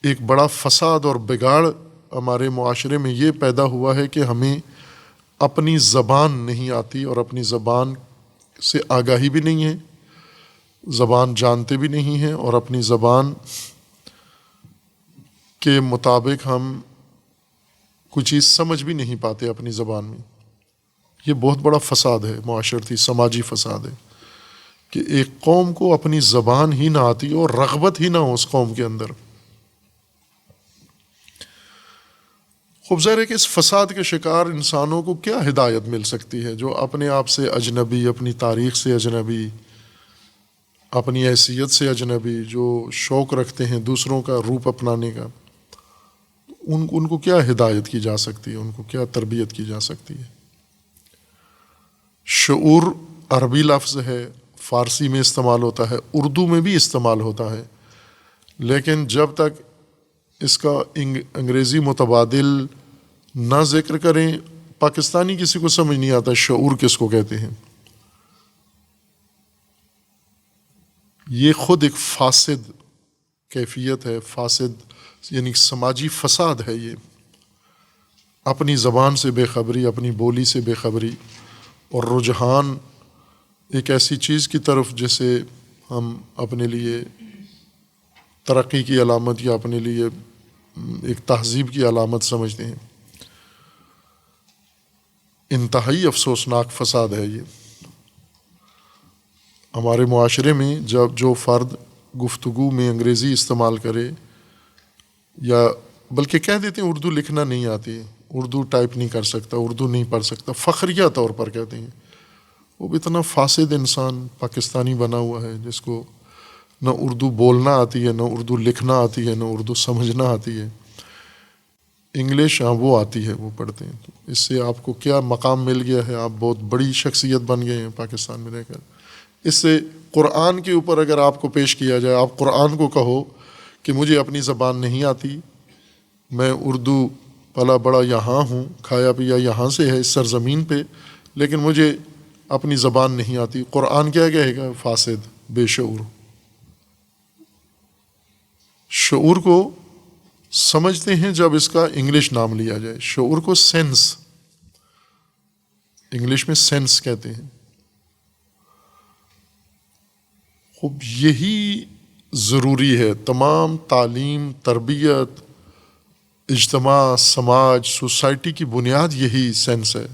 ایک بڑا فساد اور بگاڑ ہمارے معاشرے میں یہ پیدا ہوا ہے کہ ہمیں اپنی زبان نہیں آتی، اور اپنی زبان سے آگاہی بھی نہیں ہے، زبان جانتے بھی نہیں ہیں، اور اپنی زبان کے مطابق ہم کوئی چیز سمجھ بھی نہیں پاتے اپنی زبان میں۔ یہ بہت بڑا فساد ہے، معاشرتی سماجی فساد ہے کہ ایک قوم کو اپنی زبان ہی نہ آتی اور رغبت ہی نہ ہو اس قوم کے اندر۔ خوب ظاہر ہے کہ اس فساد کے شکار انسانوں کو کیا ہدایت مل سکتی ہے جو اپنے آپ سے اجنبی، اپنی تاریخ سے اجنبی، اپنی حیثیت سے اجنبی، جو شوق رکھتے ہیں دوسروں کا روپ اپنانے کا، ان کو کیا ہدایت کی جا سکتی ہے، ان کو کیا تربیت کی جا سکتی ہے؟ شعور عربی لفظ ہے، فارسی میں استعمال ہوتا ہے، اردو میں بھی استعمال ہوتا ہے، لیکن جب تک اس کا انگریزی متبادل نہ ذکر کریں پاکستانی کسی کو سمجھ نہیں آتا شعور کس کو کہتے ہیں۔ یہ خود ایک فاسد کیفیت ہے، فاسد یعنی سماجی فساد ہے۔ یہ اپنی زبان سے بے خبری، اپنی بولی سے بے خبری، اور رجحان ایک ایسی چیز کی طرف جسے ہم اپنے لیے ترقی کی علامت یا اپنے لیے ایک تہذیب کی علامت سمجھتے ہیں۔ انتہائی افسوسناک فساد ہے یہ ہمارے معاشرے میں۔ جب جو فرد گفتگو میں انگریزی استعمال کرے، یا بلکہ کہہ دیتے ہیں اردو لکھنا نہیں آتی، اردو ٹائپ نہیں کر سکتا، اردو نہیں پڑھ سکتا، فخریہ طور پر کہتے ہیں، وہ بھی اتنا فاسد انسان پاکستانی بنا ہوا ہے جس کو نہ اردو بولنا آتی ہے، نہ اردو لکھنا آتی ہے، نہ اردو سمجھنا آتی ہے۔ انگلش ہاں وہ آتی ہے، وہ پڑھتے ہیں۔ تو اس سے آپ کو کیا مقام مل گیا ہے؟ آپ بہت بڑی شخصیت بن گئے ہیں پاکستان میں رہ کر۔ اس سے قرآن کے اوپر اگر آپ کو پیش کیا جائے، آپ قرآن کو کہو کہ مجھے اپنی زبان نہیں آتی، میں اردو پلا بڑا یہاں ہوں، کھایا پیا یہاں سے ہے اس سرزمین پہ، لیکن مجھے اپنی زبان نہیں آتی، قرآن کیا کہے گا؟ فاسد، بے شعور۔ شعور کو سمجھتے ہیں جب اس کا انگلش نام لیا جائے، شعور کو سینس، انگلش میں سینس کہتے ہیں۔ خوب یہی ضروری ہے، تمام تعلیم، تربیت، اجتماع، سماج، سوسائٹی کی بنیاد یہی سینس ہے،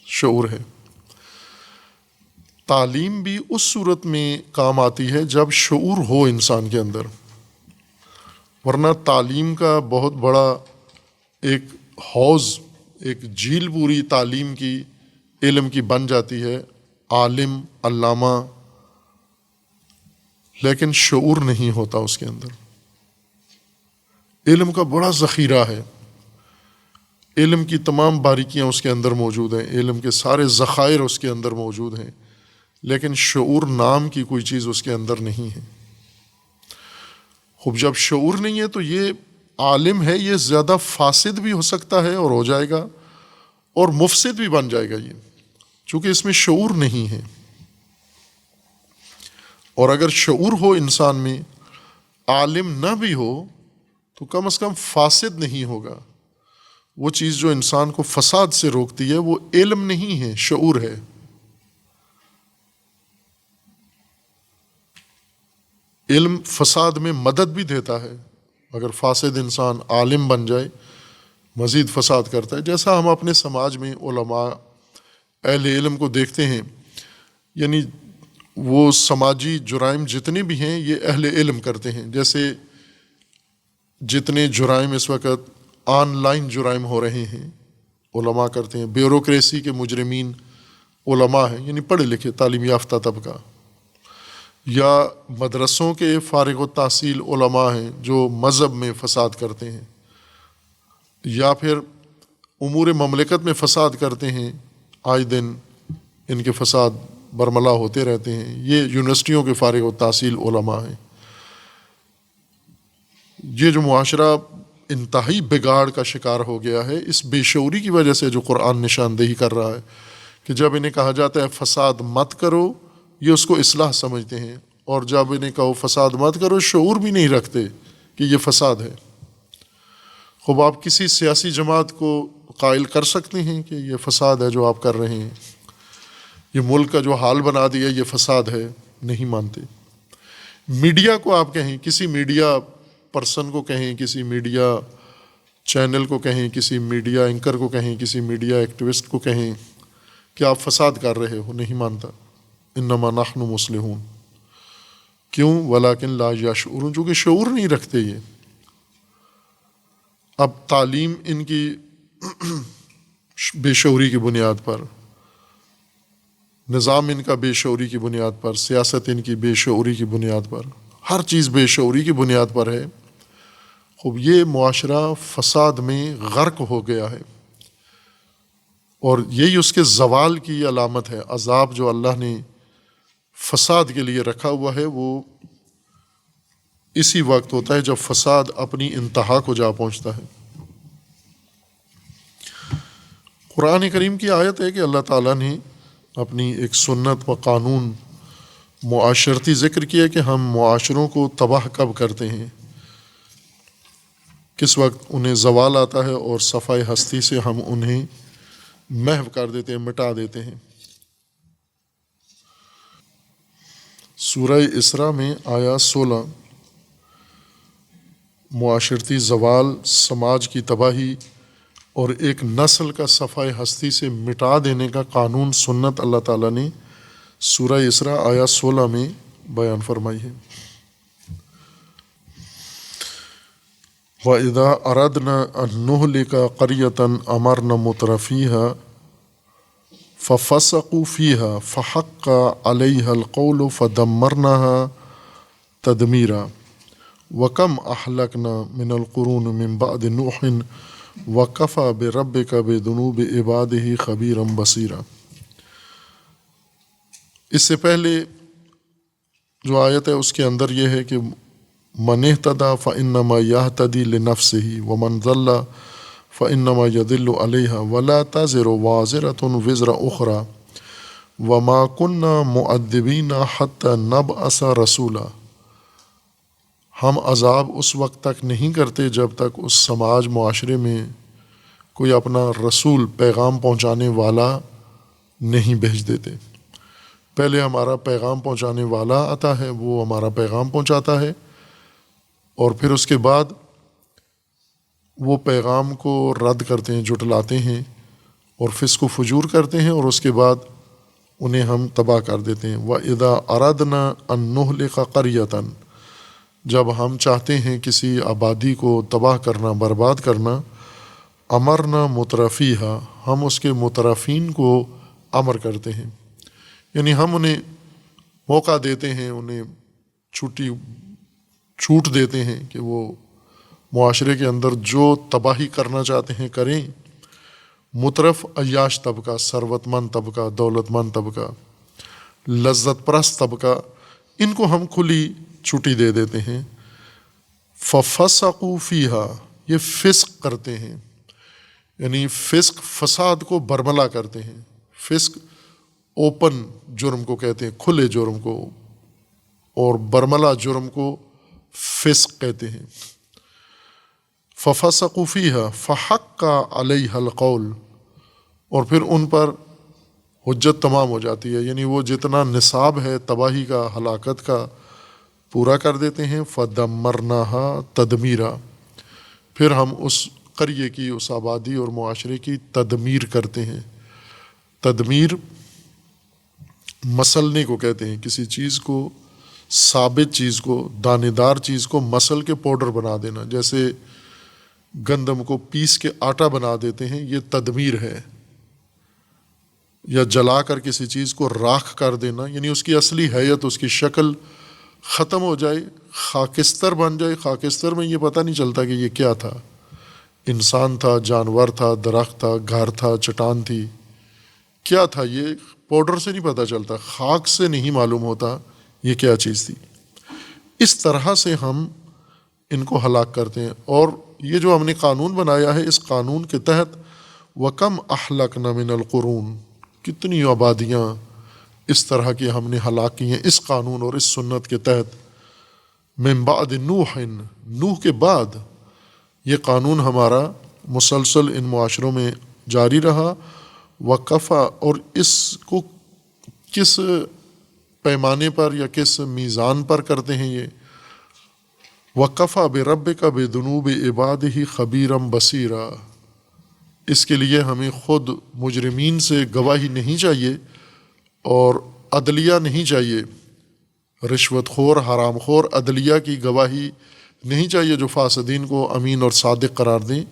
شعور ہے۔ تعلیم بھی اس صورت میں کام آتی ہے جب شعور ہو انسان کے اندر، ورنہ تعلیم کا بہت بڑا ایک حوض، ایک جھیل پوری تعلیم کی، علم کی بن جاتی ہے، عالم علامہ، لیکن شعور نہیں ہوتا اس کے اندر۔ علم کا بڑا ذخیرہ ہے، علم کی تمام باریکیاں اس کے اندر موجود ہیں، علم کے سارے ذخائر اس کے اندر موجود ہیں، لیکن شعور نام کی کوئی چیز اس کے اندر نہیں ہے۔ خوب جب شعور نہیں ہے تو یہ عالم ہے، یہ زیادہ فاسد بھی ہو سکتا ہے اور ہو جائے گا، اور مفسد بھی بن جائے گا یہ، چونکہ اس میں شعور نہیں ہے۔ اور اگر شعور ہو انسان میں، عالم نہ بھی ہو تو کم از کم فاسد نہیں ہوگا۔ وہ چیز جو انسان کو فساد سے روکتی ہے وہ علم نہیں ہے، شعور ہے۔ علم فساد میں مدد بھی دیتا ہے، اگر فاسد انسان عالم بن جائے مزید فساد کرتا ہے، جیسا ہم اپنے سماج میں علماء اہل علم کو دیکھتے ہیں، یعنی وہ سماجی جرائم جتنے بھی ہیں یہ اہل علم کرتے ہیں۔ جیسے جتنے جرائم اس وقت آن لائن جرائم ہو رہے ہیں علماء کرتے ہیں، بیوروکریسی کے مجرمین علماء ہیں، یعنی پڑھے لکھے تعلیم یافتہ طبقہ، یا مدرسوں کے فارغ التحصیل علماء ہیں جو مذہب میں فساد کرتے ہیں، یا پھر امور مملکت میں فساد کرتے ہیں، آئے دن ان کے فساد برملا ہوتے رہتے ہیں، یہ یونیورسٹیوں کے فارغ التحصیل علماء ہیں۔ یہ جو معاشرہ انتہائی بگاڑ کا شکار ہو گیا ہے اس بے شعوری کی وجہ سے، جو قرآن نشاندہی کر رہا ہے کہ جب انہیں کہا جاتا ہے فساد مت کرو، یہ اس کو اصلاح سمجھتے ہیں، اور جب انہیں کہو فساد مت کرو شعور بھی نہیں رکھتے کہ یہ فساد ہے۔ خوب آپ کسی سیاسی جماعت کو قائل کر سکتے ہیں کہ یہ فساد ہے جو آپ کر رہے ہیں، یہ ملک کا جو حال بنا دیا یہ فساد ہے، نہیں مانتے۔ میڈیا کو آپ کہیں، کسی میڈیا پرسن کو کہیں، کسی میڈیا چینل کو کہیں، کسی میڈیا اینکر کو کہیں، کسی میڈیا ایکٹیوسٹ کو کہیں کہ آپ فساد کر رہے ہو، نہیں مانتا۔ انما نحن مصلحون، کیوں؟ ولکن لا یشعرون، چونکہ شعور نہیں رکھتے یہ۔ اب تعلیم ان کی بے شعوری کی بنیاد پر، نظام ان کا بے شعوری کی بنیاد پر، سیاست ان کی بے شعوری کی بنیاد پر، ہر چیز بے شعوری کی بنیاد پر ہے۔ خوب یہ معاشرہ فساد میں غرق ہو گیا ہے، اور یہی اس کے زوال کی علامت ہے۔ عذاب جو اللہ نے فساد کے لیے رکھا ہوا ہے وہ اسی وقت ہوتا ہے جب فساد اپنی انتہا کو جا پہنچتا ہے۔ قرآن کریم کی آیت ہے کہ اللہ تعالیٰ نے اپنی ایک سنت و قانون معاشرتی ذکر کیا کہ ہم معاشروں کو تباہ کب کرتے ہیں، کس وقت انہیں زوال آتا ہے اور صفائے ہستی سے ہم انہیں محو کر دیتے ہیں، مٹا دیتے ہیں۔ سورہ اسراء میں آیا 16 معاشرتی زوال، سماج کی تباہی اور ایک نسل کا صفائے ہستی سے مٹا دینے کا قانون سنت اللہ تعالیٰ نے سورہ اسراء آیا 16 میں بیان فرمائی ہے۔ وَإِذَا أَرَدْنَا أَن نُهْلِكَ قَرْيَةً أَمَرْنَا مُتْرَفِيهَا فَفَسَقُوا فِيهَا فَحَقَّ عَلَيْهَا الْقَوْلُ فَدَمَّرْنَاهَا تَدْمِيرًا وَكَمْ أَهْلَكْنَا مِنَ الْقُرُونِ مِنْ بَعْدِ نُوحٍ وَكَفَى بِرَبِّكَ بِذُنُوبِ عِبَادِهِ خَبِيرًا بَصِيرًا۔ اس سے پہلے جو آیت ہے اس کے اندر یہ ہے کہ من اہتدی فإنما یہتدی لنفسہ ومن ضل فإنما یضل علیہا ولا تزر وازرۃ وزر اخری وما كنا معذبین حتی نبعث رسولا۔ ہم عذاب اس وقت تک نہیں کرتے جب تک اس سماج معاشرے میں کوئی اپنا رسول پیغام پہنچانے والا نہیں بھیج دیتے۔ پہلے ہمارا پیغام پہنچانے والا آتا ہے، وہ ہمارا پیغام پہنچاتا ہے، اور پھر اس کے بعد وہ پیغام کو رد کرتے ہیں، جھٹلاتے ہیں اور فسق و فجور کرتے ہیں، اور اس کے بعد انہیں ہم تباہ کر دیتے ہیں۔ وَإِذَا أَرَدْنَا أَن نُهْلِكَ قَرْيَةً، جب ہم چاہتے ہیں کسی آبادی کو تباہ کرنا، برباد کرنا، امرنا مترفیہا، ہم اس کے مترفین کو امر کرتے ہیں، یعنی ہم انہیں موقع دیتے ہیں، انہیں چھوٹ دیتے ہیں کہ وہ معاشرے کے اندر جو تباہی کرنا چاہتے ہیں کریں۔ مترف عیاش طبقہ، ثروت مند طبقہ، دولت مند طبقہ، لذت پرست طبقہ، ان کو ہم کھلی چھٹی دے دیتے ہیں۔ فَفَسَقُوا فِيهَا، یہ فسق کرتے ہیں، یعنی فسق فساد کو برملا کرتے ہیں۔ فسق اوپن جرم کو کہتے ہیں، کھلے جرم کو، اور برملا جرم کو فسق کہتے ہیں۔ فَفَسَقُوا فِيهَا فَحَقَّ عَلَيْهَا الْقَوْلُ، اور پھر ان پر حجت تمام ہو جاتی ہے، یعنی وہ جتنا نصاب ہے تباہی کا، ہلاکت کا، پورا کر دیتے ہیں۔ فَدَمَّرْنَاهَا تَدْمِيرًا، پھر ہم اس قریے کی، اس آبادی اور معاشرے کی تدمیر کرتے ہیں۔ تدمیر مسلنے کو کہتے ہیں، کسی چیز کو، ثابت چیز کو، دانے دار چیز کو مسل کے پاؤڈر بنا دینا، جیسے گندم کو پیس کے آٹا بنا دیتے ہیں، یہ تدمیر ہے۔ یا جلا کر کسی چیز کو راکھ کر دینا، یعنی اس کی اصلی حیت، اس کی شکل ختم ہو جائے، خاکستر بن جائے۔ خاکستر میں یہ پتہ نہیں چلتا کہ یہ کیا تھا، انسان تھا، جانور تھا، درخت تھا، گھر تھا، چٹان تھی، کیا تھا، یہ پاؤڈر سے نہیں پتہ چلتا، خاک سے نہیں معلوم ہوتا یہ کیا چیز تھی۔ اس طرح سے ہم ان کو ہلاک کرتے ہیں۔ اور یہ جو ہم نے قانون بنایا ہے، اس قانون کے تحت وَكَمْ أَحْلَقْنَا مِنَ الْقُرُونِ، کتنی آبادیاں اس طرح کی ہم نے ہلاک کی ہیں اس قانون اور اس سنت کے تحت۔ من بعد نوح، نوح کے بعد یہ قانون ہمارا مسلسل ان معاشروں میں جاری رہا۔ وَكَفَى، اور اس کو کس پیمانے پر یا کس میزان پر کرتے ہیں یہ؟ وَكَفَى بِرَبِّكَ بِذُنُوبِ عِبَادِهِ خَبِيرًا بَصِيرًا، اس کے لیے ہمیں خود مجرمین سے گواہی نہیں چاہیے اور عدلیہ نہیں چاہیے، رشوت خور، حرام خور عدلیہ کی گواہی نہیں چاہیے جو فاسدین کو امین اور صادق قرار دیں،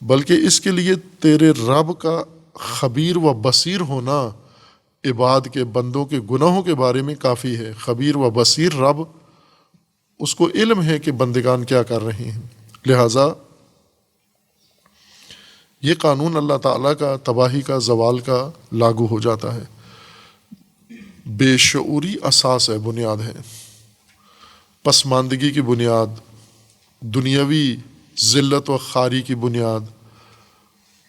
بلکہ اس کے لیے تیرے رب کا خبیر و بصیر ہونا عباد کے، بندوں کے گناہوں کے بارے میں کافی ہے۔ خبیر و بصیر رب، اس کو علم ہے کہ بندگان کیا کر رہے ہیں، لہٰذا یہ قانون اللہ تعالیٰ کا تباہی کا، زوال کا لاگو ہو جاتا ہے۔ بے شعوری اساس ہے، بنیاد ہے، پسماندگی کی بنیاد، دنیاوی ذلت و خواری کی بنیاد،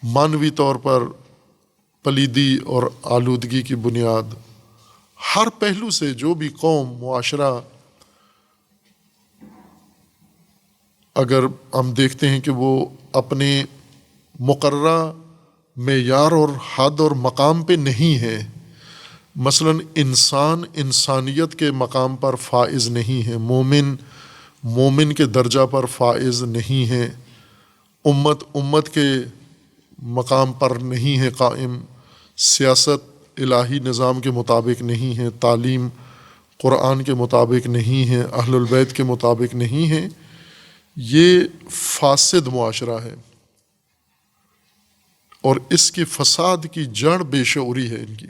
معنوی طور پر پلیدی اور آلودگی کی بنیاد، ہر پہلو سے جو بھی قوم، معاشرہ، اگر ہم دیکھتے ہیں کہ وہ اپنے مقررہ معیار اور حد اور مقام پہ نہیں ہے، مثلا انسان انسانیت کے مقام پر فائز نہیں ہے، مومن کے درجہ پر فائز نہیں ہے، امت کے مقام پر نہیں ہے قائم، سیاست الہی نظام کے مطابق نہیں ہے، تعلیم قرآن کے مطابق نہیں ہے، اہل البیت کے مطابق نہیں ہے، یہ فاسد معاشرہ ہے، اور اس کی فساد کی جڑ بے شعوری ہے ان کی۔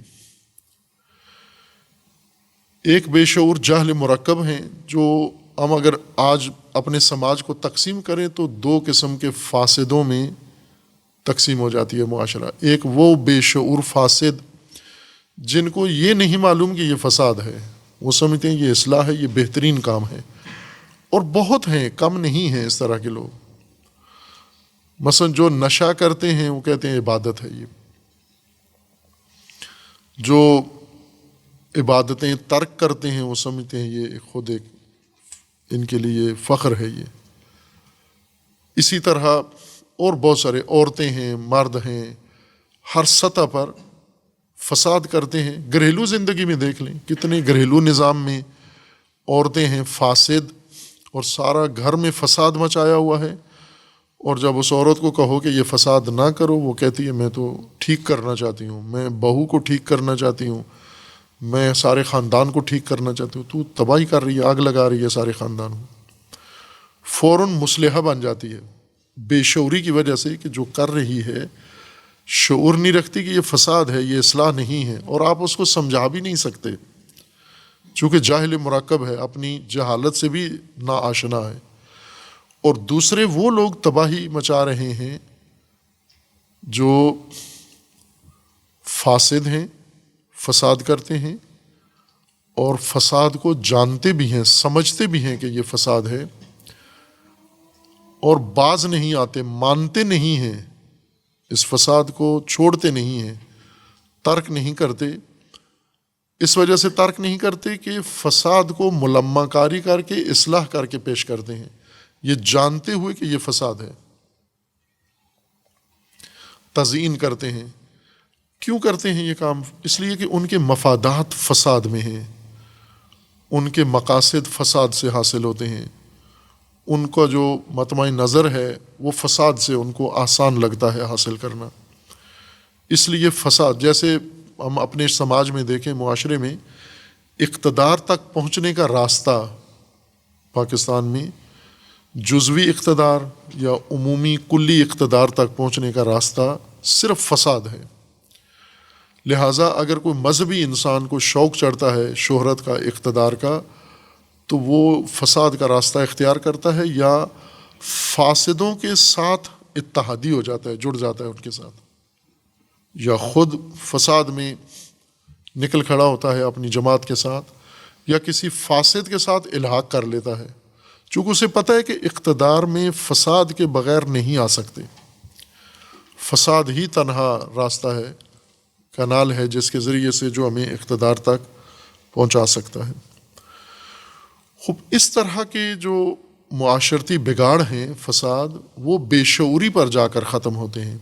ایک بے شعور جہل مرکب ہیں، جو ہم اگر آج اپنے سماج کو تقسیم کریں تو دو قسم کے فاسدوں میں تقسیم ہو جاتی ہے معاشرہ۔ ایک وہ بے شعور فاسد جن کو یہ نہیں معلوم کہ یہ فساد ہے، وہ سمجھتے ہیں یہ اصلاح ہے، یہ بہترین کام ہے، اور بہت ہیں، کم نہیں ہیں اس طرح کے لوگ۔ مثلا جو نشہ کرتے ہیں وہ کہتے ہیں عبادت ہے، یہ جو عبادتیں ترک کرتے ہیں وہ سمجھتے ہیں یہ خود ایک ان کے لیے فخر ہے یہ۔ اسی طرح اور بہت سارے عورتیں ہیں، مرد ہیں، ہر سطح پر فساد کرتے ہیں۔ گھریلو زندگی میں دیکھ لیں، کتنے گھریلو نظام میں عورتیں ہیں فاسد، اور سارا گھر میں فساد مچایا ہوا ہے، اور جب اس عورت کو کہو کہ یہ فساد نہ کرو، وہ کہتی ہے میں تو ٹھیک کرنا چاہتی ہوں، میں بہو کو ٹھیک کرنا چاہتی ہوں، میں سارے خاندان کو ٹھیک کرنا چاہتی ہوں، تو تباہی کر رہی ہے، آگ لگا رہی ہے سارے خاندان کو، فوراً مصلحہ بن جاتی ہے بے شعوری کی وجہ سے کہ جو کر رہی ہے شعور نہیں رکھتی کہ یہ فساد ہے، یہ اصلاح نہیں ہے، اور آپ اس کو سمجھا بھی نہیں سکتے چونکہ جاہل مرکب ہے، اپنی جہالت سے بھی نا آشنا ہے۔ اور دوسرے وہ لوگ تباہی مچا رہے ہیں جو فاسد ہیں، فساد کرتے ہیں، اور فساد کو جانتے بھی ہیں، سمجھتے بھی ہیں کہ یہ فساد ہے، اور باز نہیں آتے، مانتے نہیں ہیں، اس فساد کو چھوڑتے نہیں ہیں، ترک نہیں کرتے۔ اس وجہ سے ترک نہیں کرتے کہ فساد کو ملمہ کاری کر کے اصلاح کر کے پیش کرتے ہیں، یہ جانتے ہوئے کہ یہ فساد ہے، تزئین کرتے ہیں۔ کیوں کرتے ہیں یہ کام؟ اس لیے کہ ان کے مفادات فساد میں ہیں، ان کے مقاصد فساد سے حاصل ہوتے ہیں، ان کا جو مطمع نظر ہے وہ فساد سے ان کو آسان لگتا ہے حاصل کرنا۔ اس لیے فساد، جیسے ہم اپنے سماج میں دیکھیں، معاشرے میں اقتدار تک پہنچنے کا راستہ پاکستان میں جزوی اقتدار یا عمومی کلی اقتدار تک پہنچنے کا راستہ صرف فساد ہے۔ لہٰذا اگر کوئی مذہبی انسان کو شوق چڑھتا ہے شہرت کا، اقتدار کا، تو وہ فساد کا راستہ اختیار کرتا ہے یا فاسدوں کے ساتھ اتحادی ہو جاتا ہے، جڑ جاتا ہے ان کے ساتھ، یا خود فساد میں نکل کھڑا ہوتا ہے اپنی جماعت کے ساتھ، یا کسی فاسد کے ساتھ الحاق کر لیتا ہے، چونکہ اسے پتہ ہے کہ اقتدار میں فساد کے بغیر نہیں آ سکتے، فساد ہی تنہا راستہ ہے، کنال ہے جس کے ذریعے سے جو ہمیں اقتدار تک پہنچا سکتا ہے۔ خوب اس طرح کے جو معاشرتی بگاڑ ہیں، فساد، وہ بے شعوری پر جا کر ختم ہوتے ہیں۔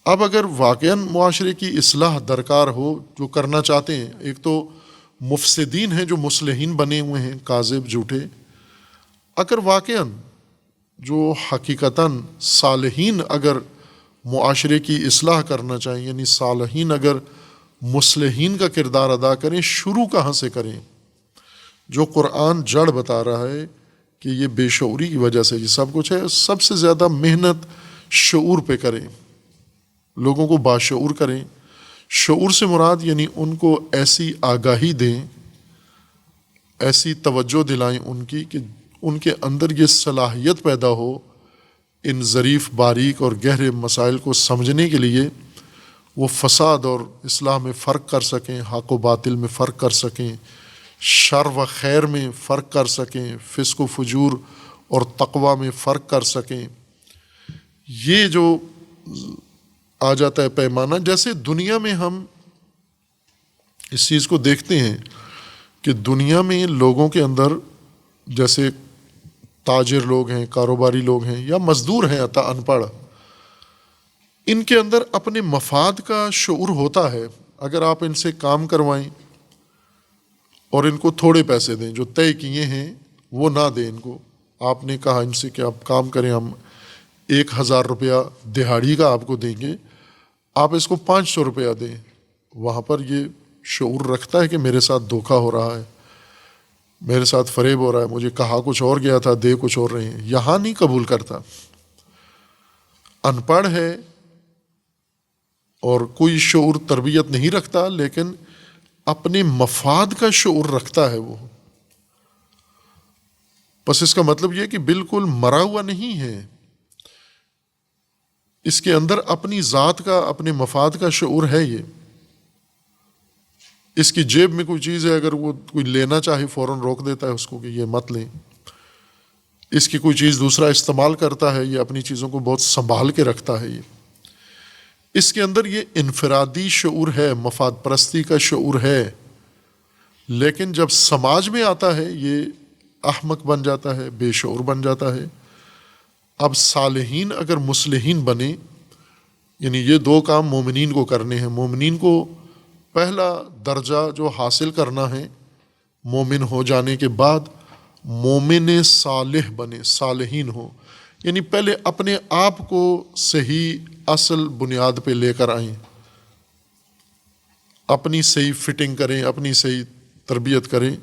اب اگر واقعاً معاشرے کی اصلاح درکار ہو، جو کرنا چاہتے ہیں، ایک تو مفسدین ہیں جو مصلحین بنے ہوئے ہیں، کاذب، جھوٹے، اگر واقعاً جو حقیقتاً صالحین اگر معاشرے کی اصلاح کرنا چاہیں، یعنی صالحین اگر مصلحین کا کردار ادا کریں، شروع کہاں سے کریں؟ جو قرآن جڑ بتا رہا ہے کہ یہ بے شعوری کی وجہ سے یہ سب کچھ ہے، سب سے زیادہ محنت شعور پہ کریں، لوگوں کو باشعور کریں۔ شعور سے مراد یعنی ان کو ایسی آگاہی دیں، ایسی توجہ دلائیں ان کی کہ ان کے اندر یہ صلاحیت پیدا ہو ان ظریف، باریک اور گہرے مسائل کو سمجھنے کے لیے وہ فساد اور اصلاح میں فرق کر سکیں، حق و باطل میں فرق کر سکیں، شر و خیر میں فرق کر سکیں، فسق و فجور اور تقوی میں فرق کر سکیں۔ یہ جو آ جاتا ہے پیمانہ، جیسے دنیا میں ہم اس چیز کو دیکھتے ہیں کہ دنیا میں لوگوں کے اندر، جیسے تاجر لوگ ہیں، کاروباری لوگ ہیں، یا مزدور ہیں عطا ان پڑھ، ان کے اندر اپنے مفاد کا شعور ہوتا ہے۔ اگر آپ ان سے کام کروائیں اور ان کو تھوڑے پیسے دیں، جو طے کیے ہیں وہ نہ دیں ان کو، آپ نے کہا ان سے کہ آپ کام کریں، ہم 1000 روپیہ دہاڑی کا آپ کو دیں گے، آپ اس کو 500 روپیہ دیں، وہاں پر یہ شعور رکھتا ہے کہ میرے ساتھ دھوکہ ہو رہا ہے، میرے ساتھ فریب ہو رہا ہے، مجھے کہا کچھ اور گیا تھا، دے کچھ اور رہے ہیں، یہاں نہیں قبول کرتا۔ ان پڑھ ہے اور کوئی شعور تربیت نہیں رکھتا، لیکن اپنے مفاد کا شعور رکھتا ہے وہ، بس اس کا مطلب یہ کہ بالکل مرا ہوا نہیں ہے، اس کے اندر اپنی ذات کا، اپنے مفاد کا شعور ہے۔ یہ اس کی جیب میں کوئی چیز ہے، اگر وہ کوئی لینا چاہے فوراً روک دیتا ہے اس کو کہ یہ مت لیں۔ اس کی کوئی چیز دوسرا استعمال کرتا ہے، یہ اپنی چیزوں کو بہت سنبھال کے رکھتا ہے۔ یہ اس کے اندر یہ انفرادی شعور ہے، مفاد پرستی کا شعور ہے، لیکن جب سماج میں آتا ہے یہ احمق بن جاتا ہے، بے شعور بن جاتا ہے۔ اب صالحین اگر مصلحین بنے، یعنی یہ دو کام مومنین کو کرنے ہیں۔ مومنین کو پہلا درجہ جو حاصل کرنا ہے مومن ہو جانے کے بعد، مومن صالح بنے، صالحین ہو، یعنی پہلے اپنے آپ کو صحیح اصل بنیاد پہ لے کر آئیں، اپنی صحیح فٹنگ کریں، اپنی صحیح تربیت کریں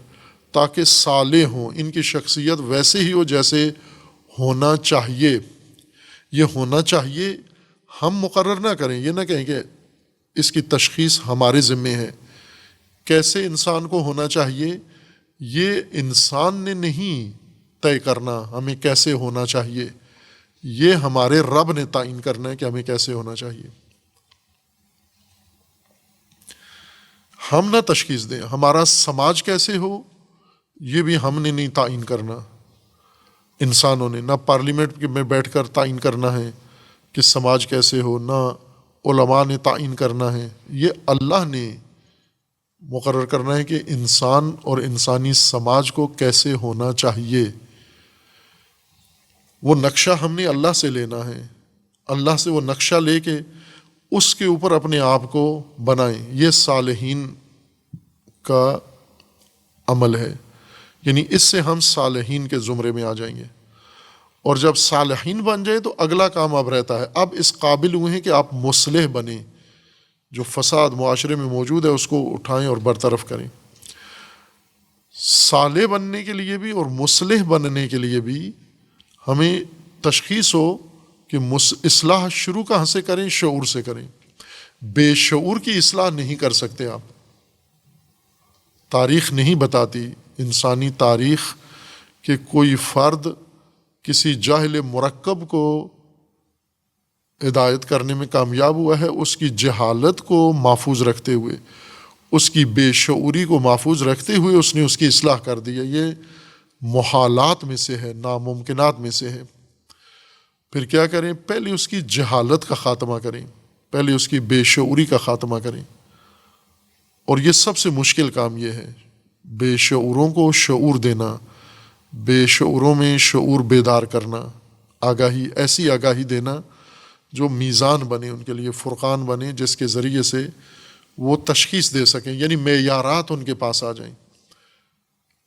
تاکہ صالح ہوں، ان کی شخصیت ویسے ہی ہو جیسے ہونا چاہیے۔ یہ ہونا چاہیے ہم مقرر نہ کریں، یہ نہ کہیں کہ اس کی تشخیص ہمارے ذمے ہے۔ کیسے انسان کو ہونا چاہیے یہ انسان نے نہیں طے کرنا ہمیں کیسے ہونا چاہیے، یہ ہمارے رب نے تعین کرنا ہے کہ ہمیں کیسے ہونا چاہیے۔ ہم نہ تشخیص دیں، ہمارا سماج کیسے ہو یہ بھی ہم نے نہیں تعین کرنا، انسانوں نے نہ پارلیمنٹ میں بیٹھ کر تعین کرنا ہے کہ سماج کیسے ہو، نہ علماء نے تعین کرنا ہے، یہ اللہ نے مقرر کرنا ہے کہ انسان اور انسانی سماج کو کیسے ہونا چاہیے۔ وہ نقشہ ہم نے اللہ سے لینا ہے، اللہ سے وہ نقشہ لے کے اس کے اوپر اپنے آپ کو بنائیں۔ یہ صالحین کا عمل ہے، یعنی اس سے ہم صالحین کے زمرے میں آ جائیں گے۔ اور جب صالحین بن جائے تو اگلا کام اب رہتا ہے، اب اس قابل ہوئے ہیں کہ آپ مصلح بنیں، جو فساد معاشرے میں موجود ہے اس کو اٹھائیں اور برطرف کریں۔ صالح بننے کے لیے بھی اور مصلح بننے کے لیے بھی ہمیں تشخیص ہو کہ اصلاح شروع کہاں سے کریں، شعور سے کریں۔ بے شعور کی اصلاح نہیں کر سکتے آپ، تاریخ نہیں بتاتی، انسانی تاریخ کہ کوئی فرد کسی جاہل مرکب کو ہدایت کرنے میں کامیاب ہوا ہے، اس کی جہالت کو محفوظ رکھتے ہوئے، اس کی بے شعوری کو محفوظ رکھتے ہوئے اس نے اس کی اصلاح کر دی ہے۔ یہ محالات میں سے ہے، ناممکنات میں سے ہے۔ پھر کیا کریں؟ پہلے اس کی جہالت کا خاتمہ کریں، پہلے اس کی بے شعوری کا خاتمہ کریں، اور یہ سب سے مشکل کام یہ ہے، بے شعوروں کو شعور دینا، بے شعوروں میں شعور بیدار کرنا، آگاہی، ایسی آگاہی دینا جو میزان بنے، ان کے لیے فرقان بنے، جس کے ذریعے سے وہ تشخیص دے سکیں، یعنی معیارات ان کے پاس آ جائیں۔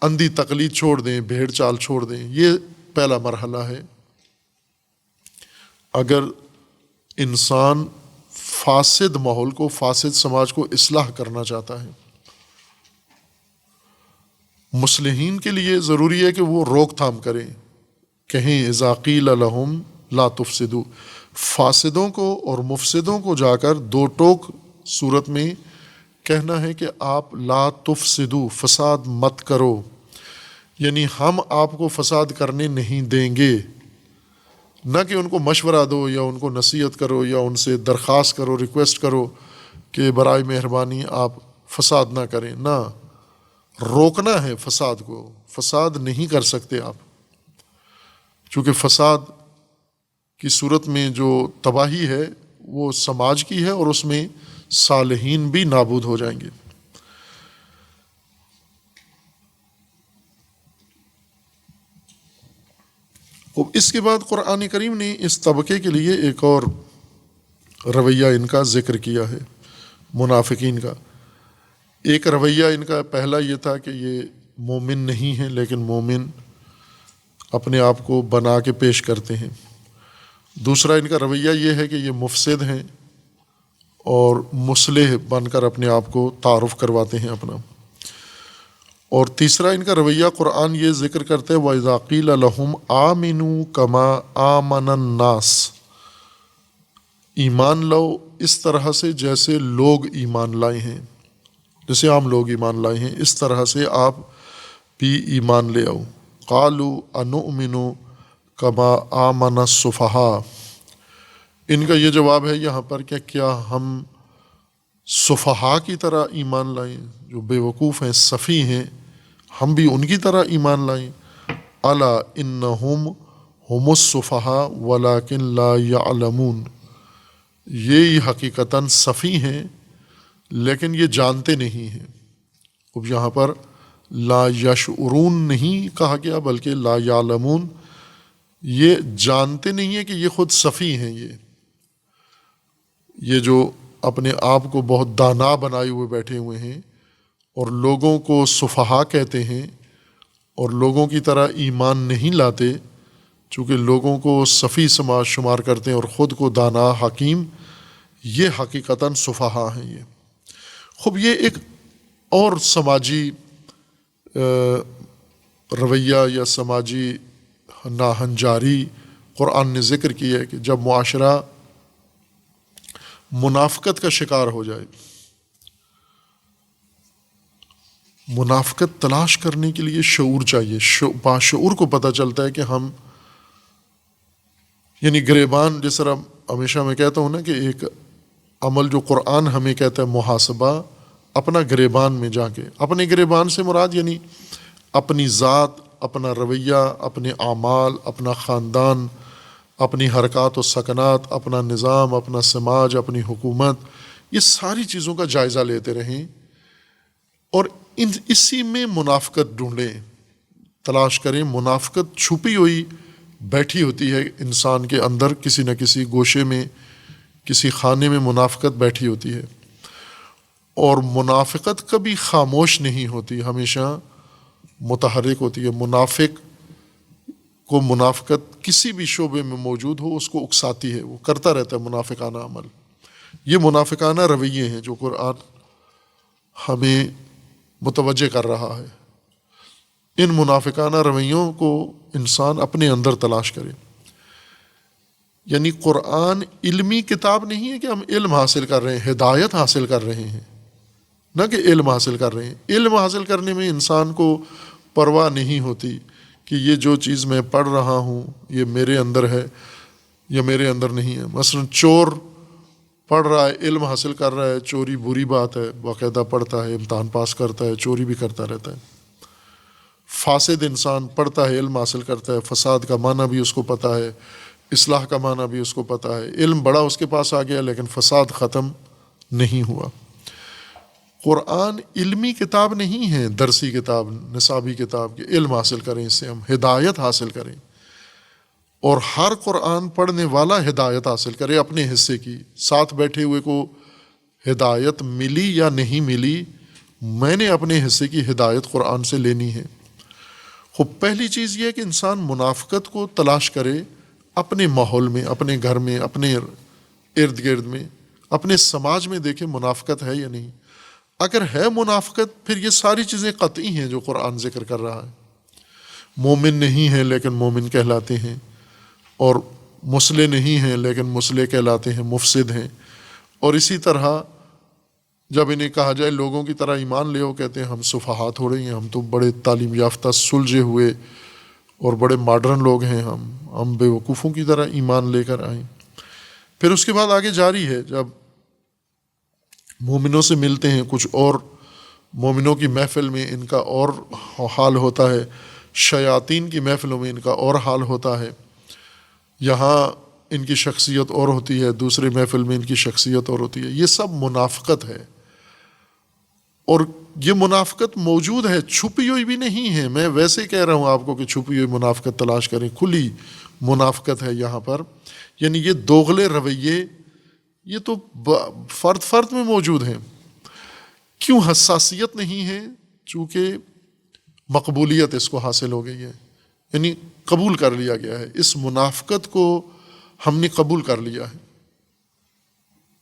اندھی تقلید چھوڑ دیں، بھیڑ چال چھوڑ دیں، یہ پہلا مرحلہ ہے۔ اگر انسان فاسد ماحول کو، فاسد سماج کو اصلاح کرنا چاہتا ہے، مصلحین کے لیے ضروری ہے کہ وہ روک تھام کریں، کہیں اذا قیل لہم لا تفسدوا، فاسدوں کو اور مفسدوں کو جا کر دو ٹوک صورت میں کہنا ہے کہ آپ لا تفسدوا، فساد مت کرو، یعنی ہم آپ کو فساد کرنے نہیں دیں گے۔ نہ کہ ان کو مشورہ دو یا ان کو نصیحت کرو یا ان سے درخواست کرو، ریکویسٹ کرو کہ برائے مہربانی آپ فساد نہ کریں، نہ، روکنا ہے فساد کو، فساد نہیں کر سکتے آپ، چونکہ فساد کی صورت میں جو تباہی ہے وہ سماج کی ہے اور اس میں صالحین بھی نابود ہو جائیں گے۔ اس کے بعد قرآن کریم نے اس طبقے کے لیے ایک اور رویہ ان کا ذکر کیا ہے، منافقین کا۔ ایک رویہ ان کا پہلا یہ تھا کہ یہ مومن نہیں ہیں، لیکن مومن اپنے آپ کو بنا کے پیش کرتے ہیں۔ دوسرا ان کا رویہ یہ ہے کہ یہ مفسد ہیں اور مصلح بن کر اپنے آپ کو تعارف کرواتے ہیں اپنا۔ اور تیسرا ان کا رویہ قرآن یہ ذکر کرتے ہیں وَإِذَا قِيلَ لَهُمْ آمِنُوا كَمَا آمَنَ النَّاسِ، ایمان لاؤ اس طرح سے جیسے لوگ ایمان لائے ہیں، جیسے عام لوگ ایمان لائے ہیں اس طرح سے آپ بھی ایمان لے آؤ۔ قَالُوا أَنُؤْمِنُ كَمَا آمَنَ السُّفَهَاءُ، ان کا یہ جواب ہے یہاں پر کہ کیا ہم سفہاء کی طرح ایمان لائیں، جو بے وقوف ہیں، سفی ہیں، ہم بھی ان کی طرح ایمان لائیں۔ الا انہم ہم السفہاء ولکن لا یعلمون، یہ حقیقتاً سفی ہیں لیکن یہ جانتے نہیں ہیں۔ اب یہاں پر لا یشعرون نہیں کہا گیا بلکہ لا یعلمون، یہ جانتے نہیں ہیں کہ یہ خود سفی ہیں، یہ جو اپنے آپ کو بہت دانا بنائے ہوئے بیٹھے ہوئے ہیں اور لوگوں کو سفہاء کہتے ہیں اور لوگوں کی طرح ایمان نہیں لاتے، چونکہ لوگوں کو سفی سماج شمار کرتے ہیں اور خود کو دانا، حکیم، یہ حقیقتاً سفہاء ہیں۔ یہ خوب یہ ایک اور سماجی رویہ یا سماجی ناہنجاری قرآن نے ذکر کی ہے کہ جب معاشرہ منافقت کا شکار ہو جائے، منافقت تلاش کرنے کے لیے شعور چاہیے. باشعور کو پتہ چلتا ہے کہ ہم یعنی گریبان، جس طرح ہمیشہ میں کہتا ہوں نا کہ ایک عمل جو قرآن ہمیں کہتا ہے محاسبہ، اپنا گریبان میں جا کے، اپنے گریبان سے مراد یعنی اپنی ذات، اپنا رویہ، اپنے اعمال، اپنا خاندان، اپنی حرکات و سکنات، اپنا نظام، اپنا سماج، اپنی حکومت، یہ ساری چیزوں کا جائزہ لیتے رہیں اور اسی میں منافقت ڈھونڈیں، تلاش کریں. منافقت چھپی ہوئی بیٹھی ہوتی ہے انسان کے اندر، کسی نہ کسی گوشے میں، کسی خانے میں منافقت بیٹھی ہوتی ہے، اور منافقت کبھی خاموش نہیں ہوتی، ہمیشہ متحرک ہوتی ہے. منافق کو منافقت کسی بھی شعبے میں موجود ہو اس کو اکساتی ہے، وہ کرتا رہتا ہے منافقانہ عمل. یہ منافقانہ رویے ہیں جو قرآن ہمیں متوجہ کر رہا ہے. ان منافقانہ رویوں کو انسان اپنے اندر تلاش کرے. یعنی قرآن علمی کتاب نہیں ہے کہ ہم علم حاصل کر رہے ہیں، ہدایت حاصل کر رہے ہیں، نہ کہ علم حاصل کر رہے ہیں. علم حاصل کرنے میں انسان کو پرواہ نہیں ہوتی کہ یہ جو چیز میں پڑھ رہا ہوں یہ میرے اندر ہے یا میرے اندر نہیں ہے. مثلا چور پڑھ رہا ہے، علم حاصل کر رہا ہے، چوری بری بات ہے، باقاعدہ پڑھتا ہے، امتحان پاس کرتا ہے، چوری بھی کرتا رہتا ہے. فاسد انسان پڑھتا ہے، علم حاصل کرتا ہے، فساد کا معنی بھی اس کو پتہ ہے، اصلاح کا معنی بھی اس کو پتہ ہے، علم بڑا اس کے پاس آ گیا لیکن فساد ختم نہیں ہوا. قرآن علمی کتاب نہیں ہے، درسی کتاب، نصابی کتاب کہ علم حاصل کریں، اس سے ہم ہدایت حاصل کریں، اور ہر قرآن پڑھنے والا ہدایت حاصل کرے اپنے حصے کی. ساتھ بیٹھے ہوئے کو ہدایت ملی یا نہیں ملی، میں نے اپنے حصے کی ہدایت قرآن سے لینی ہے. خب پہلی چیز یہ ہے کہ انسان منافقت کو تلاش کرے اپنے ماحول میں، اپنے گھر میں، اپنے ارد گرد میں، اپنے سماج میں. دیکھیں منافقت ہے یا نہیں. اگر ہے منافقت پھر یہ ساری چیزیں قطعی ہیں جو قرآن ذکر کر رہا ہے. مومن نہیں ہیں لیکن مومن کہلاتے ہیں، اور مسلح نہیں ہیں لیکن مسلح کہلاتے ہیں، مفسد ہیں. اور اسی طرح جب انہیں کہا جائے لوگوں کی طرح ایمان لے، وہ کہتے ہیں ہم صفحات ہو رہی ہیں، ہم تو بڑے تعلیم یافتہ سلجھے ہوئے اور بڑے ماڈرن لوگ ہیں، ہم بے وقوفوں کی طرح ایمان لے کر آئیں. پھر اس کے بعد آگے جاری ہے، جب مومنوں سے ملتے ہیں کچھ اور مومنوں کی محفل میں ان کا اور حال ہوتا ہے، شیاطین کی محفلوں میں ان کا اور حال ہوتا ہے. یہاں ان کی شخصیت اور ہوتی ہے، دوسرے محفل میں ان کی شخصیت اور ہوتی ہے. یہ سب منافقت ہے، اور یہ منافقت موجود ہے، چھپی ہوئی بھی نہیں ہے. میں ویسے کہہ رہا ہوں آپ کو کہ چھپی ہوئی منافقت تلاش کریں، کھلی منافقت ہے یہاں پر. یعنی یہ دوغلے رویے یہ تو فرد میں موجود ہیں. کیوں حساسیت نہیں ہے؟ چونکہ مقبولیت اس کو حاصل ہو گئی ہے، یعنی قبول کر لیا گیا ہے. اس منافقت کو ہم نے قبول کر لیا ہے،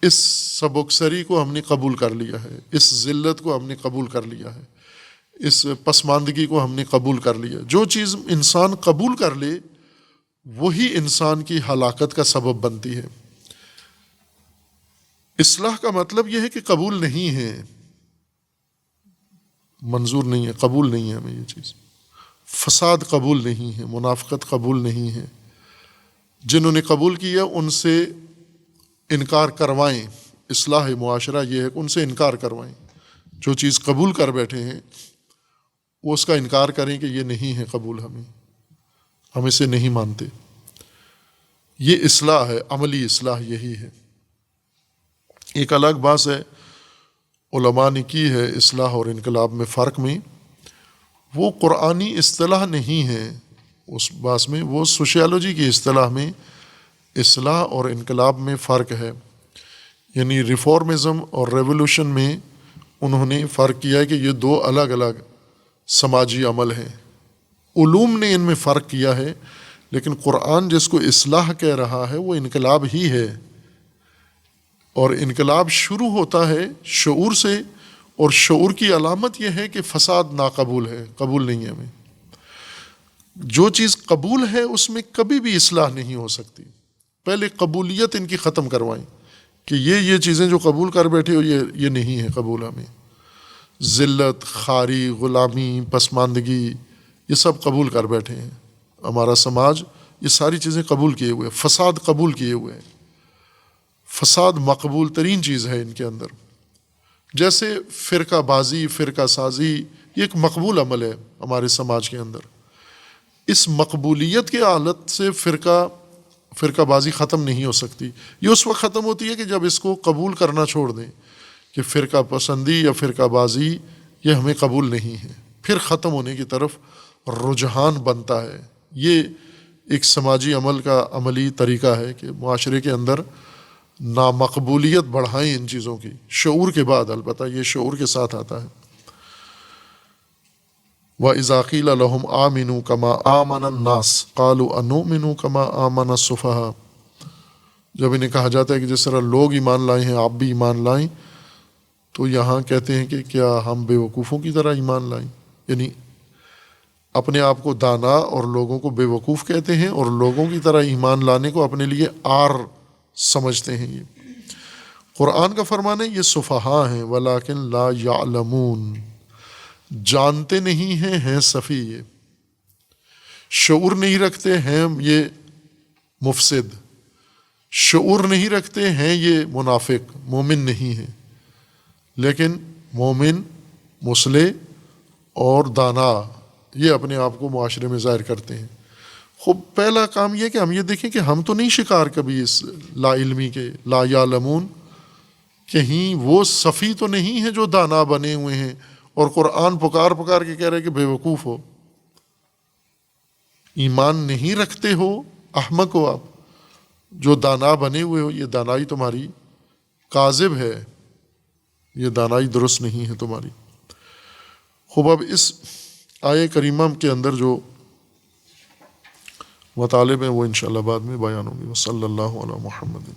اس سبکسری کو ہم نے قبول کر لیا ہے، اس ذلت کو ہم نے قبول کر لیا ہے، اس پسماندگی کو ہم نے قبول کر لیا. جو چیز انسان قبول کر لے وہی انسان کی ہلاکت کا سبب بنتی ہے. اصلاح کا مطلب یہ ہے کہ قبول نہیں ہے، منظور نہیں ہے، قبول نہیں ہے ہمیں یہ چیز. فساد قبول نہیں ہے، منافقت قبول نہیں ہے. جنہوں نے قبول کیا ان سے انکار کروائیں. اصلاح معاشرہ یہ ہے کہ ان سے انکار کروائیں. جو چیز قبول کر بیٹھے ہیں وہ اس کا انکار کریں کہ یہ نہیں ہے قبول، ہم اسے نہیں مانتے. یہ اصلاح ہے، عملی اصلاح یہی ہے. ایک الگ بات ہے علماء نے کی ہے اصلاح اور انقلاب میں فرق میں، وہ قرآنی اصطلاح نہیں ہے اس بات میں، وہ سوشیالوجی کی اصطلاح میں اصلاح اور انقلاب میں فرق ہے. یعنی ریفارمزم اور ریولوشن میں انہوں نے فرق کیا ہے کہ یہ دو الگ الگ سماجی عمل ہیں. علوم نے ان میں فرق کیا ہے، لیکن قرآن جس کو اصلاح کہہ رہا ہے وہ انقلاب ہی ہے. اور انقلاب شروع ہوتا ہے شعور سے اور شعور کی علامت یہ ہے کہ فساد ناقبول ہے، قبول نہیں ہے ہمیں. جو چیز قبول ہے اس میں کبھی بھی اصلاح نہیں ہو سکتی. پہلے قبولیت ان کی ختم کروائیں کہ یہ چیزیں جو قبول کر بیٹھے ہو یہ نہیں ہے قبول ہمیں. ذلت، خاری، غلامی، پسماندگی، یہ سب قبول کر بیٹھے ہیں. ہمارا سماج یہ ساری چیزیں قبول کیے ہوئے، فساد قبول کیے ہوئے ہیں. فساد مقبول ترین چیز ہے ان کے اندر. جیسے فرقہ بازی، فرقہ سازی، یہ ایک مقبول عمل ہے ہمارے سماج کے اندر. اس مقبولیت کے حالت سے فرقہ بازی ختم نہیں ہو سکتی. یہ اس وقت ختم ہوتی ہے کہ جب اس کو قبول کرنا چھوڑ دیں کہ فرقہ پسندی یا فرقہ بازی یہ ہمیں قبول نہیں ہے، پھر ختم ہونے کی طرف رجحان بنتا ہے. یہ ایک سماجی عمل کا عملی طریقہ ہے کہ معاشرے کے اندر نامقبولیت بڑھائیں ان چیزوں کی، شعور کے بعد. البتہ یہ شعور کے ساتھ آتا ہے. وَإِذَا قِيلَ لَهُمْ آمِنُوا كَمَا آمَنَ النَّاسُ قَالُوا أَنُؤْمِنُ كَمَا آمَنَ السُّفَهَاءُ. جب انہیں کہا جاتا ہے کہ جس طرح لوگ ایمان لائے ہیں آپ بھی ایمان لائیں، تو یہاں کہتے ہیں کہ کیا ہم بے وقوفوں کی طرح ایمان لائیں. یعنی اپنے آپ کو دانا اور لوگوں کو بے وقوف کہتے ہیں، اور لوگوں کی طرح ایمان لانے کو اپنے لیے عار سمجھتے ہیں. یہ قرآن کا فرمان ہے یہ سفہاء ہیں، ولیکن لا یعلمون، جانتے نہیں ہیں سفی. یہ شعور نہیں رکھتے ہیں، یہ مفسد. شعور نہیں رکھتے ہیں، یہ منافق، مومن نہیں ہیں. لیکن مومن، مصلح اور دانا یہ اپنے آپ کو معاشرے میں ظاہر کرتے ہیں. خوب پہلا کام یہ کہ ہم یہ دیکھیں کہ ہم تو نہیں شکار کبھی اس لا علمی کے، لا یعلمون. کہیں وہ صفی تو نہیں ہے جو دانا بنے ہوئے ہیں اور قرآن پکار کے کہہ رہے کہ بے وقوف ہو، ایمان نہیں رکھتے ہو، احمق ہو آپ. جو دانا بنے ہوئے ہو یہ دانائی تمہاری کاذب ہے، یہ دانائی درست نہیں ہے تمہاری. خوب اب اس آیہ کریمہ کے اندر جو مطالب ہیں وہ انشاءاللہ بعد میں بیان ہوں گے. وصلی اللہ علی محمد.